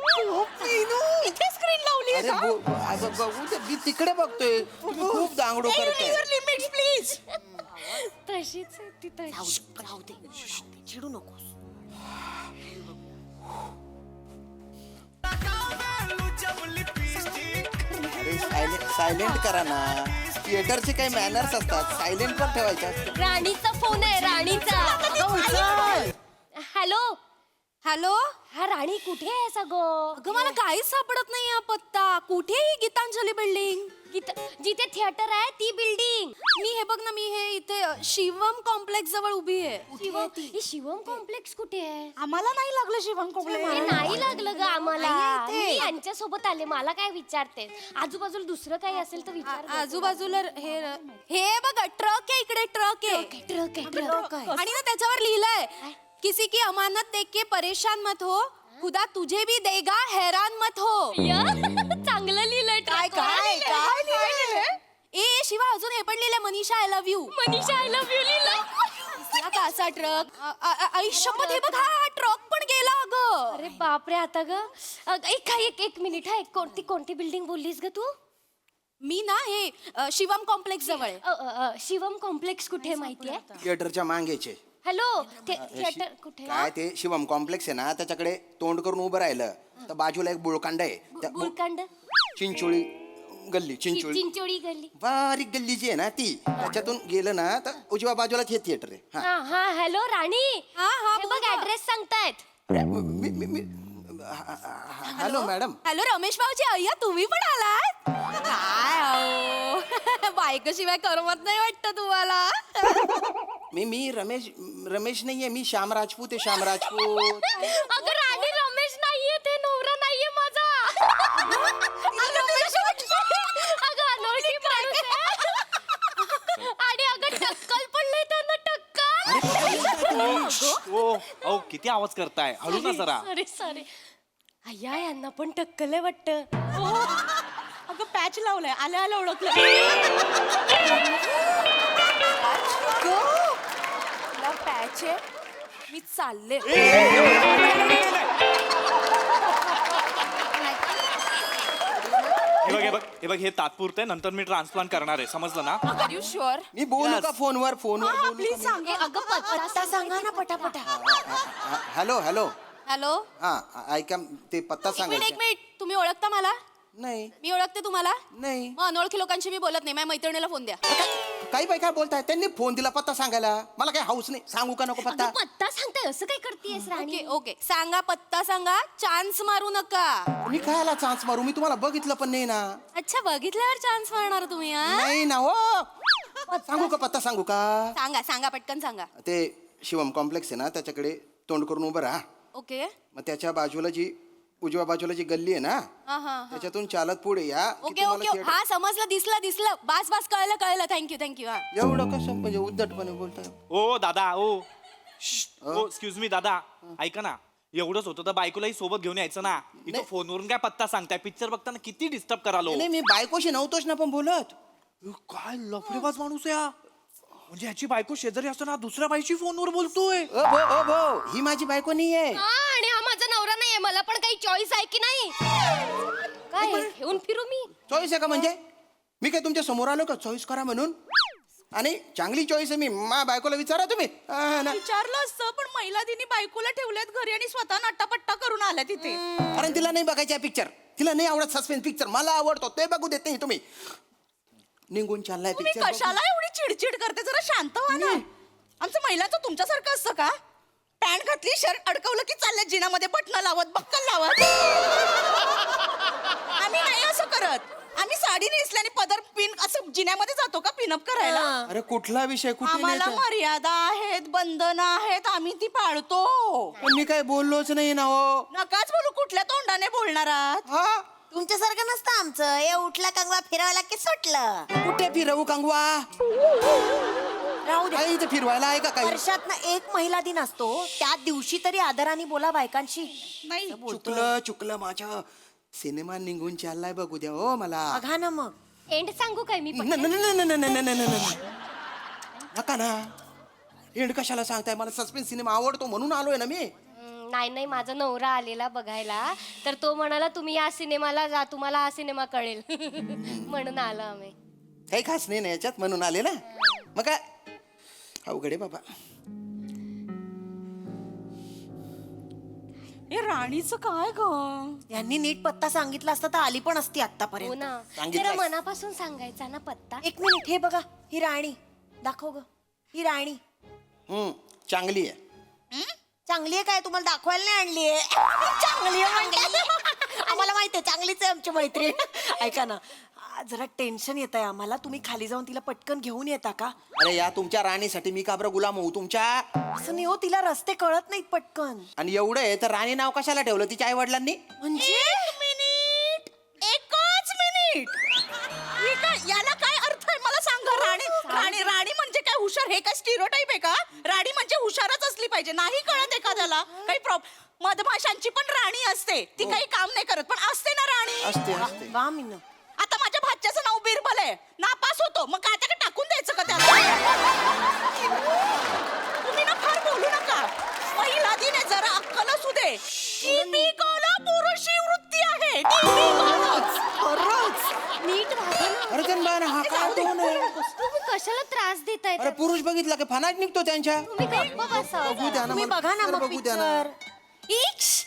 इथे स्क्रीन लावली अरे अगं बघू दे मी तिकडे बघतोय तुम्ही खूप दांगडो करताय लिमिट प्लीज तशीच आहे ती तशी राहू दे चिडू नकोस अरे सायलेंट करा ना थिएटरचे काही मॅनर्स असतात सायलेंट पण ठेवायचे असतात राणीचा फोन आहे राणीचा हॅलो हॅलो हा राणी कुठे आहे सगळं अगं मला काहीच सापडत नाही हा पत्ता कुठे ही गीतांजली बिल्डिंग जिथे थिएटर आहे ती बिल्डिंग मी हे बघ ना मी हे इथे शिवम कॉम्प्लेक्स जवळ उभी आहे हे शिवम कॉम्प्लेक्स कुठे आहे आम्हाला नाही लागलं शिवम हे कॉम्प्लेक्स नाही लागलं ग आम्हाला नाहीये इथे. मी यांच्या सोबत आले मला काय विचारते आजूबाजूला दुसरं काही असेल तर विचार आजूबाजूला हे बघ ट्रक आहे इकडे ट्रक आहे ट्रक आहे आणि ना त्याच्यावर लिहिलंय किसी की अमानत देख के परेशान मत हो खुदा तुझे भी देगा हैरान मत हो चांगलं लिहिलंय काय काय काय लिहिलंय? ए शिवा अजून हे पण लिहिलंय Manisha I love you Manisha I love you लिहिलं का असा ट्रक आयुष्यपत हे बघ हा ट्रक पण गेला अगं अरे बापरे आता ग एक मिनिट हा कोणती बिल्डिंग बोललीस ग तू मी ना हे शिवम कॉम्प्लेक्स जवळ आहे शिवम कॉम्प्लेक्स कुठे माहितीये थिएटरच्या मागेचे हॅलो थिएटर कुठे काय ते शिवम कॉम्प्लेक्स आहे ना त्याच्याकडे तोंड करून उभं राहिलं तर बाजूला एक बुळकांड आहे त्या गुळकांड चिंचोळी गल्ली चिंचोळी गल्ली बारीक गल्ली जी आहे ना ती त्याच्यातून गेलं ना तर उजव्या बाजूला हे थिएटर आहे हा हा हॅलो राणी हा हे बघ ऍड्रेस सांगतायत हॅलो मॅडम हॅलो रमेश भाऊजी अय्या तुम्ही पण आलात काय अहो बायकोशिवाय करमत नाही वाटतं तुम्हाला मी रमेश नाहीये मी श्याम राजपूत आहे श्याम राजपूत अगं राणी रमेश नाहीये ते नवरा नाहीये माझा अगं अनोळखी माणूस आहे. आणि अगं टक्कल पडलंय त्यांना टक्कल ओ किती आवाज करताय हळू ना जरा सॉरी अय्या यांना पण टक्कल आहे वाटतं अगं पॅच लावलाय आल्या आल्या ओळखलं पॅच आहे मी चालले हे बघ हे तात्पुरते नंतर मी ट्रान्सप्लांट करणार आहे समजलं ना आर यू शुअर मी बोलू का फोनवर बोलू प्लीज सांग अगं पत्ता सांगा ना पटापटा हॅलो हॅलो हा ऐका ते पत्ता एक सांगायचा मिनिट तुम्ही ओळखता मला नाही मी ओळखते तुम्हाला नाही मग अनोळखी लोकांशी मी बोलत नाही माझ्या मैत्रिणीला फोन द्या काही बाई काय बोलताय त्यांनी फोन दिला पत्ता सांगायला मला काय हाऊस नाही सांगू का नको पत्ता पत्ता सांगताय असं काय करतेस राणी ओके ओके सांगा पत्ता सांगा चान्स मारू नका मी कायला चान्स मारू मी तुम्हाला बघितलं पण नाही ना अच्छा बघितल्यावर चान्स मारणार तुम्ही हा नाही ना हो सांगू का पत्ता सांगू का सांगा सांगा पटकन सांगा ते शिवम कॉम्प्लेक्स आहे ना त्याच्याकडे तोंड करून उभं राहा ओके मग त्याच्या बाजूला जी उजव्या बाजूला जी गल्ली आहे ना हा हा त्याच्यातून चालत पुढे या की ओके तुम्हाला ओके theater- हा समजलं दिसलं बस बस कळलं कळलं थँक्यू हा एवढं कसं म्हणजे उद्धटपणे बोलताय ओ दादा ओ एक्सक्यूज मी दादा ऐका ना एवढंच होतं तर बायकोलाही सोबत घेऊन यायचं ना इथं फोनवरून काय पत्ता सांगताय पिक्चर बघताना किती डिस्टर्ब करालो नाही मी बायकोशी नव्हतोच ना पण बोलत काय लफडेबाज माणूस आहे हा. म्हणजे याची बायको शेजारी असताना दुसऱ्या बाईशी फोनवर बोलतोय ओ भो ही माझी बायको नाही आहे हा आणि हा माझा नवरा नाहीये मला पण काही चॉईस आहे की नाही काय घेऊन फिरू मी चॉईस आहे का म्हणजे मी काय तुमच्या समोर आलो का चॉईस करा म्हणून आणि चांगली चॉईस आहे मी मा बायकोला विचारा तुम्ही ना. विचारलं असतं पण महिला दिनी बायकोला ठेवल्यात घरी आणि स्वतः नट्टापट्टा करून आल्या तिथे कारण तिला नाही बघायचा पिक्चर तिला नाही आवडत सस्पेन्स पिक्चर मला आवडतो ते बघू देत नाही तुम्ही निघून चाललाय तुम्ही पिक्चर कशाला एवढी चिडचिड करते जरा शांत व्हा ना आमचं महिलांचं तुमच्यासारखं असतं का पॅन्ट घातली शर्ट अडकवलं की चालल्या जिनामध्ये बटणं लावत बक्कल लावत आम्ही नाही असं करत आम्ही साडी नेसल्याने पदर पिन असं जिन्यामध्ये जातो का पिनअप करायला अरे कुठला विषय कुठे आम्हाला नाही मर्यादा आहेत बंधनं आहेत आम्ही ती पाळतो पण मी काय बोललोच नाही ना हो नकाच बोलू कुठल्या तोंडाने बोलणार आहात हा तुमच्यासारखं नसतं आमचं हे उठला कंगवा फिरवायला की सुटलं कुठे फिरवू कंगवा राहू दे काही इथं फिरवायला आहे का काही वर्षात ना एक महिला दिन असतो त्या दिवशी तरी आदराने बोला बायकांशी नाही चुकलं माझं सिनेमा निघून चाललाय बघू द्या हो मला बघा ना मग एंड सांगू काय मी नका ना एंड कशाला सांगताय मला सस्पेन्स सिनेमा आवडतो म्हणून आलोय ना मी नाही माझा नवरा आलेला बघायला तर तो म्हणाला तुम्ही या सिनेमाला जा तुम्हाला हा सिनेमा कळेल म्हणून आलो आम्ही काही खास नाही ना याच्यात म्हणून आले ना मग काय अवघड आहे बाबा हे राणीचं काय ग यांनी नीट पत्ता सांगितला असता तर आली पण असती आतापर्यंत हो ना सांगितलंय. जरा मनापासून सांगायचा ना पत्ता एक मिनिट हे बघा ही राणी दाखव ग ही राणी चांगली आहे चांगली आहे काय तुम्हाला दाखवायला नाही आणली आहे चांगली आहे आम्हाला माहिती आहे चांगलीच आहे आमची मैत्रीण ऐका ना जरा टेन्शन येत आहे आम्हाला तुम्ही खाली जाऊन तिला पटकन घेऊन येता का अरे या तुमच्या राणीसाठी मी का बरं गुलाम होऊ तुमच्या असं नाही हो तिला रस्ते कळत नाहीत पटकन आणि एवढं आहे तर राणी नाव कशाला ठेवलं तिच्या आई वडिलांनी म्हणजे एक मिनिट एकच मिनिट हे काय याला काय अर्थ आहे मला सांगा राणी राणी राणी म्हणजे काय हुशार हे काय स्टिरियोटाइप आहे का राणी म्हणजे हुशारच असली पाहिजे नाही कळत एखाद्याला काही मधमाशांची पण राणी असते ती काही काम नाही करत पण असते ना राणी असते वा मीन आता माझ्या भाच्याचं नाव बिरबल आहे नापास होतो मग काय त्याला टाकून द्यायचं का त्याला तुम्ही ना फार बोलू नका महिला दिन आहे जरा अक्कल असू दे टिपिकल पुरुषी वृत्ती आहे खरंच नीट राहा ना अरे पण बाळा, हा काय दोन आहे तुम्ही कशाला त्रास देताय अरे पुरुष बघितला की फनाट निघतो त्यांच्या तुम्ही गप्प बसा बघू द्या ना तुम्ही मला. बघा ना जरा मग बघू द्या ना. पिक्चर इक्ष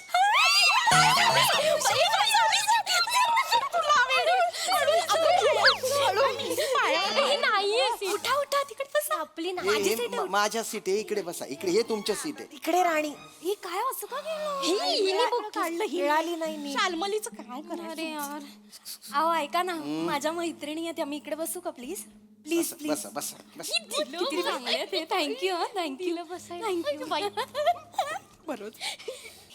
उठा उठा तिकडे बसा आपली ना माझी हे सीट आहे. माझ्या सीट आहे इकडे बसा इकडे हे तुमच्या सीट आहे इकडे राणी ही काय असं का गेलं काढलं मिळाली नाही मी शालमलीचं काय करायचं अरे यार अहो ऐका ना माझ्या मैत्रिणी आहेत आम्ही इकडे बसू का प्लीज प्लीज प्लीज बसा बसा बसा किती चांगले आहेत हे थँक्यू थँक्यू थँक्यू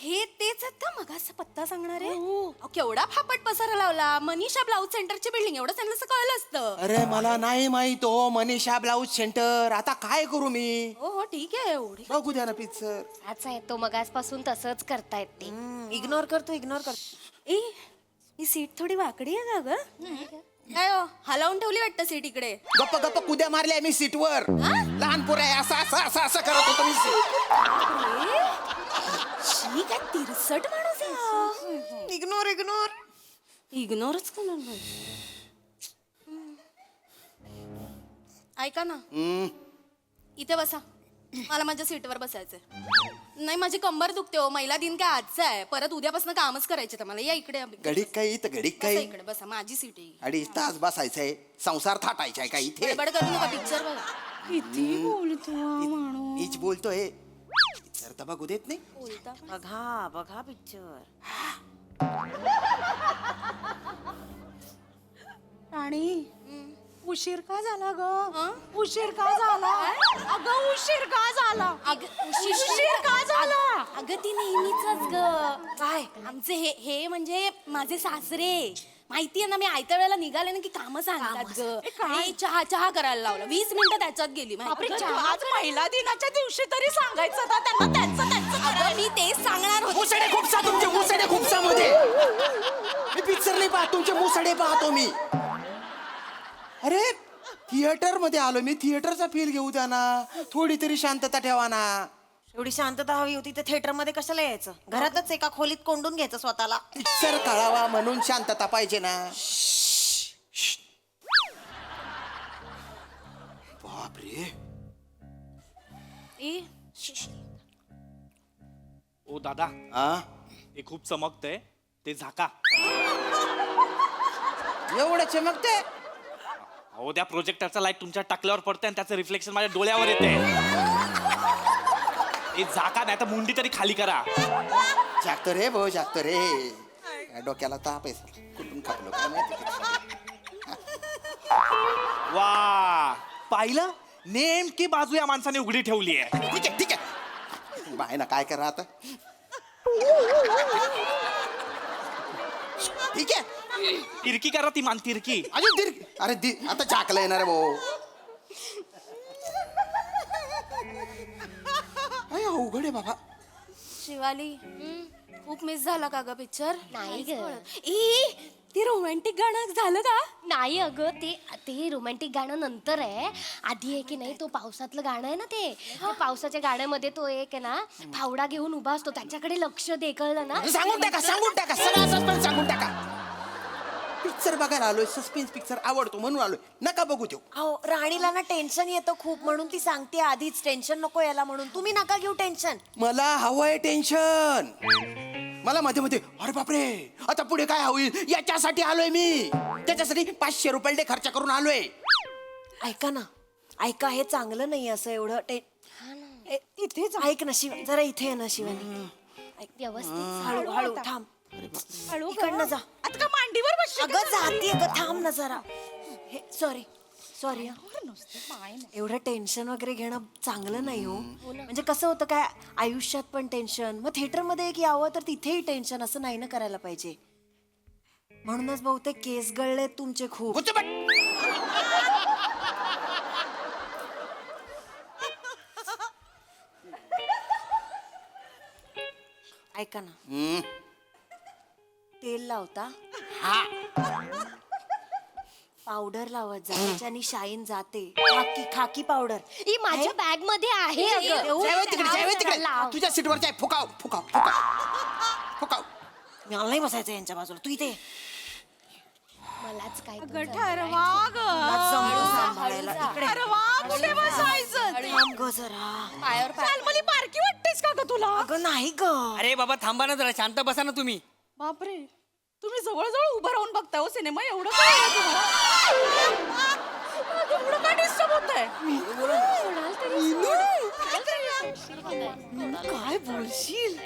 हे तेच आहेत का मग असं पत्ता सांगणार आहे अहो, केवढा फापट पसारा लावला मनीषा ब्लाऊज सेंटरची बिल्डिंग एवढं त्यांना असं कळलं असतं अरे मला नाही माहित हो मनीषा ब्लाऊज सेंटर आता काय करू मी हो हो ठीक आहे एवढी बघू द्या ना पिक्चर अच्छा आहे तो मगासपासून तसंच करतायत ते इग्नोर करतो ए ही सीट थोडी वाकडी आहे का ग काय हो हलवून ठेवली वाटतं सीट इकडे गप्प गप्प कुद्या मारल्या मी सीटवर लहान पोर आहे असं असं असं असं करत होतो मी seat. शी काय तिरसट माणूस आहे इग्नोर इग्नोर इग्नोरच करणार बाई. ऐका ना इथे बसा मला माझ्या सीटवर बसायचंय नाही माझी कंबर दुखते हो महिला दिन काय आजचा आहे परत उद्यापासून कामच करायचे तर मला या इकडे घडीक काही तर घडीक बसा काही इकडे बसा माझी सीट आहे 2.5 तास बसायचंय संसार थाटायचा आहे का इथे गडबड करू नका पिक्चर बघा किती बोलतो हा माणूस हीच बोलतोय पिक्चर तर बघू देत नाही बोलता बघा बघा पिक्चर राणी उशीर का झाला ग उशीर का झाला अगं उशीर का झाला उशीर का झाला अगं ती नेहमीच ग काय आमचे हे म्हणजे माझे सासरे माहितीये ना मी आयत्या वेळेला निघाले ना की कामं सांगतात ग आणि चहा करायला लावला 20 मिनिटं त्याच्यात गेली आज महिला दिनाच्या दिवशी तरी सांगायचं ना त्यांना त्यांचं मी तेच सांगणार होते मुसडे खुपसा तुमचे मुसडे खुपसामध्ये मी पिक्चर नाही पाहत तुमचे मुसडे पाहतो मी अरे थिएटर मध्ये आलो मी थिएटरचा फील घेऊ द्या ना थोडी तरी शांतता ठेवा ना एवढी शांतता हवी होती तर थिएटर मध्ये कशाला यायचं घरातच एका खोलीत कोंडून घ्यायचं स्वतःला पिक्चर कळावा म्हणून शांतता पाहिजे ना बापरे ओ दादा आ हे खूप चमकतंय ते झाका एवढं चमकते अहो त्या प्रोजेक्टरचा लाईट तुमच्या टाकल्यावर पडतंय आणि त्याचं रिफ्लेक्शन माझ्या डोळ्यावर येते हे झाका नाही तर मुंडी तरी खाली करा जागतो रे भाऊ जागतो रे काय डोक्याला ताप आहे कुठून खापलो काय माहिती वा पाहिलं नेमकी बाजू या माणसाने उघडी ठेवली आहे ठीक आहे बाय ना काय करा आता ठीक आहे तिरकी करा ती मान तिरकी अजून अरे आता झाकला येणार भाऊ अय अवघड आहे बाबा शिवाली खूप मिस झाला का ग पिक्चर नाही ग ते रोमॅन्टिक गाणं झालं का नाही अगं ते रोमॅन्टिक गाणं नंतर आहे आधी आहे की नाही तो पावसातलं गाणं आहे ना ते पावसाच्या गाण्यामध्ये तो एक आहे ना फावडा घेऊन उभा असतो त्याच्याकडे लक्ष दे कळलं ना सांगून टाका सगळा सस्पेन्स सांगून टाका पिक्चर बघायला आलोय सस्पेन्स पिक्चर आवडतो म्हणून आलोय नका बघू तो अहो राणीला ना टेन्शन येतं खूप म्हणून ती सांगते आधीच टेन्शन नको याला म्हणून तुम्ही नका घेऊ टेन्शन मला हवंय टेन्शन मला मध्ये मध्ये अरे बापरे आता पुढे काय होईल याच्यासाठी आलोय मी त्याच्यासाठी 500 रुपये खर्च करून आलोय ऐका ना ऐका हे चांगलं नाही असं एवढं इथेच ऐक ना शिव जरा इथे आहे ना शिवानी व्यवस्थित हळू हळू थांब इकडनं जा आता का मांडीवर बसली अगं जाती अगं थांब ना जरा हे सॉरी एवढं टेन्शन वगैरे घेणं चांगलं नाही हो म्हणजे कसं होतं काय आयुष्यात पण टेन्शन मग थिएटर मध्ये एक यावं तर तिथेही टेन्शन असं नाही ना करायला पाहिजे म्हणूनच बहुतेक केस गळले तुमचे खूप ऐका ना तेल लावता पावडर लावत जा त्याच्यानी शाईन जाते खाकी पावडर ही माझ्या बॅग मध्ये आहे अगं तुझ्या सीटवर जाय फुकाव मला नाही बसायचं यांच्या बाजूला तू इथे मलाच काय पारखी वाटतेस का ग तुला अगं नाही ग अरे बाबा थांबा ना जरा शांत बसा ना तुम्ही बापरे तुम्ही जवळ उभं राहून बघता हो सिनेमा एवढं काय डिस्टर्ब होत काय बोलशील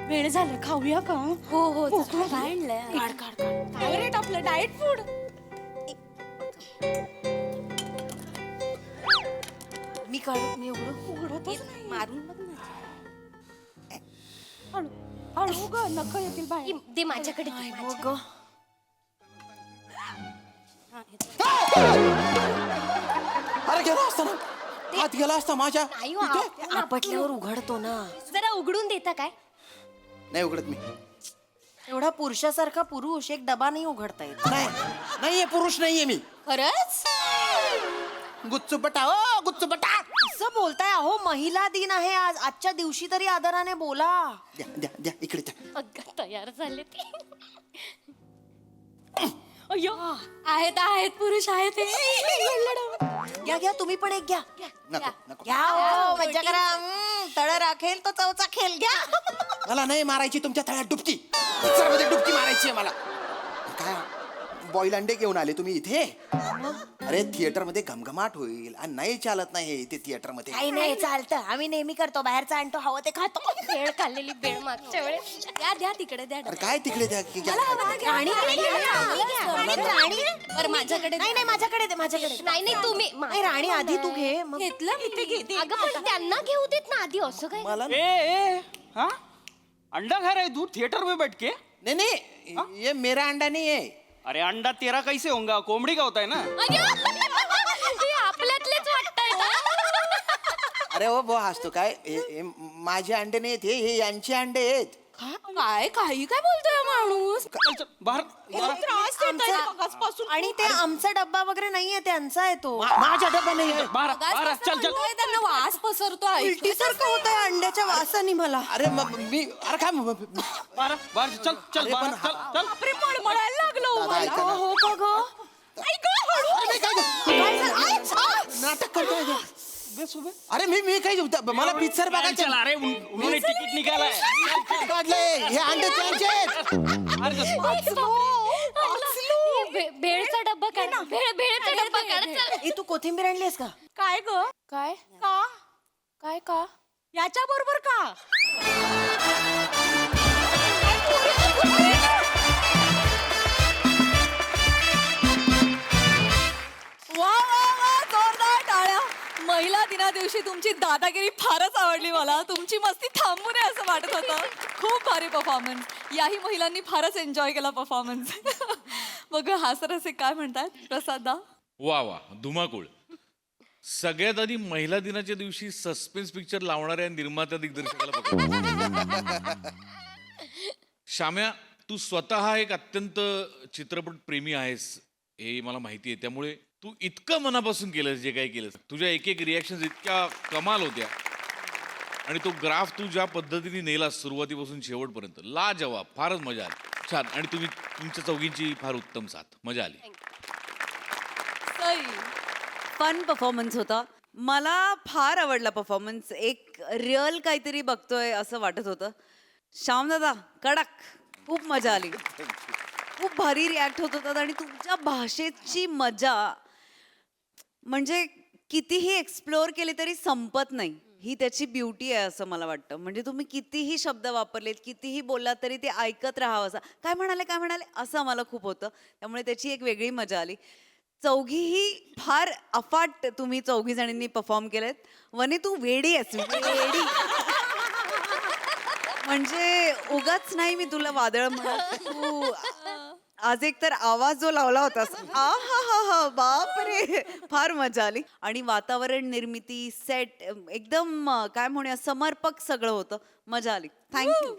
वेळ झालं खाऊया का हो काय आणलंय काढ काय रेट आपलं डाएट फूड मी उघडतच नाही मारून बघ ना हळू ग नख येतील बाहेर ते माझ्याकडे ग अरे गेला असता ना हात गेला असता माझ्या आपटल्यावर उघडतो ना जरा उघडून देता काय नाही उघडत मी एवढा पुरुषासारखा पुरुष एक डबा नाही उघडता येत नाहीये पुरुष नाहीये मी खरंच गुच्चूपटा असं बोलताय अहो महिला दिन आहे आज आजच्या दिवशी तरी आदराने बोला द्या इकडे द्या अगं तयार झाले ते अय्यो आहेत पुरुष आहेत घ्या तुम्ही पण एक घ्या नको घ्या हो, मज्जा करा तळ राखेल तो चवचा खेळ घ्या मला नाही मारायची तुमच्या तळ्यात डुबकी पिक्चर मध्ये डुबकी मारायची आहे मला काय बॉईल अंडे घेऊन आले तुम्ही इथे? अरे थिएटर मध्ये घमघमाट होईल आणि नाही चालत नाही हे इथे थिएटर मध्ये. काही नाही चालतं, आम्ही नेहमी करतो, बाहेरचा आणतो, हवं ते खातो. भेळ खाल्लेली भेळ मागच्या वेळेस. द्या तिकडे द्या अरे काय तिकडे द्या की घ्या. राणी बरं माझ्याकडे नाही नाही माझ्याकडे दे, माझ्याकडे नाही नाही तुम्ही राणी आधी तू घे, मग घेतलं मी. अगं पण त्यांना घेऊ देत ना आधी, असं काय? मला हाँ अंडा खा रहा है तू थिएटर में बैठ के? नहीं नहीं ये मेरा अंडा नहीं है. अरे अंडा तेरा कैसे होगा, कोंबड़ी का होता है ना. हे आपल्यातलेच वाटतंय. अरे वो हसतो काय हे माझे अंडे नाही आहेत, हे यांचे अंडे आहेत. काय काही काय बोलतोय माणूस. चल चल बाहर आणि ते आमचा डब्बा वगैरे नाहीये, त्यांचा आहे तो. माझा डबा नाही आहे. बाहर बाहर चल चल. त्यांना वास पसरतो उलटी सारखं होत आहे अंड्याच्या वासाने मला. अरे मी अरे काय बाहर बाहर चल चल अरे बाहर पण चल चल. बापरे, मळमळायला लागलो दादा, ऐका ना. हो का ग? नाटक करतोय. अरे मी काही मला पिक्चर बघायचं. चल अरे उन्होंने टिकट निकाला है. काढले हे अंडे त्यांचे आहेत. भेळचा डब्बा काढ, भेळचा डब्बा काढ. तू कोथिंबीर आणलीस का? काय ग काय का काय का याच्या बरोबर का? वा वा वा, जोरदार टाळ्या. महिला दिना दिवशी तुमची दादागिरी फारच आवडली मला. तुमची मस्ती थांबू नये असं वाटत होतं. खूप भारी परफॉर्मन्स. याही महिलांनी फारच एन्जॉय केला परफॉर्मन्स. मग हासरसे काय म्हणतात प्रसादा? वा वा धुमाकूळ. सगळ्यात आधी महिला दिनाच्या दिवशी सस्पेन्स पिक्चर लावणाऱ्या निर्मात्या दिग्दर्शकाला बघा. श्याम्या, तू स्वतः एक अत्यंत चित्रपट प्रेमी आहेस हे मला माहिती आहे. त्यामुळे तू इतकं मनापासून केलंस जे काही केलंस. तुझ्या एक एक रिॲक्शन इतक्या कमाल होत्या आणि तो ग्राफ तू ज्या पद्धतीने नेलास सुरुवातीपासून शेवटपर्यंत लाजवाब. फारच मजा आली. छान. आणि तुमच्या चौघींची फार उत्तम साथ. मजा आली. फन परफॉर्मन्स होता. मला फार आवडला परफॉर्मन्स. एक रिअल काहीतरी बघतोय असं वाटत होतं. श्याम दादा कडक. खूप मजा आली. खूप भारी रिॲक्ट होत होतात आणि तुमच्या भाषेची मजा म्हणजे कितीही एक्सप्लोअर केले तरी संपत नाही. ही त्याची ब्युटी आहे असं मला वाटतं. म्हणजे तुम्ही कितीही शब्द वापरलेत, कितीही बोललात तरी ते ऐकत राहावं असं. काय म्हणाले असं मला खूप होतं. त्यामुळे त्याची एक वेगळी मजा आली. चौघीही फार अफाट तुम्ही चौघी जणींनी परफॉर्म केलेत. वने तू वेडी आहेस, वेडी. म्हणजे उगाच नाही मी तुला वादळ म्हणत. तू आज एक तर आवाज जो लावला होतास, आ हा हा हा बापरे, फार मजा आली. आणि वातावरण निर्मिती, सेट एकदम काय म्हणूया समर्पक सगळं होतं. मजा आली. थँक्यू.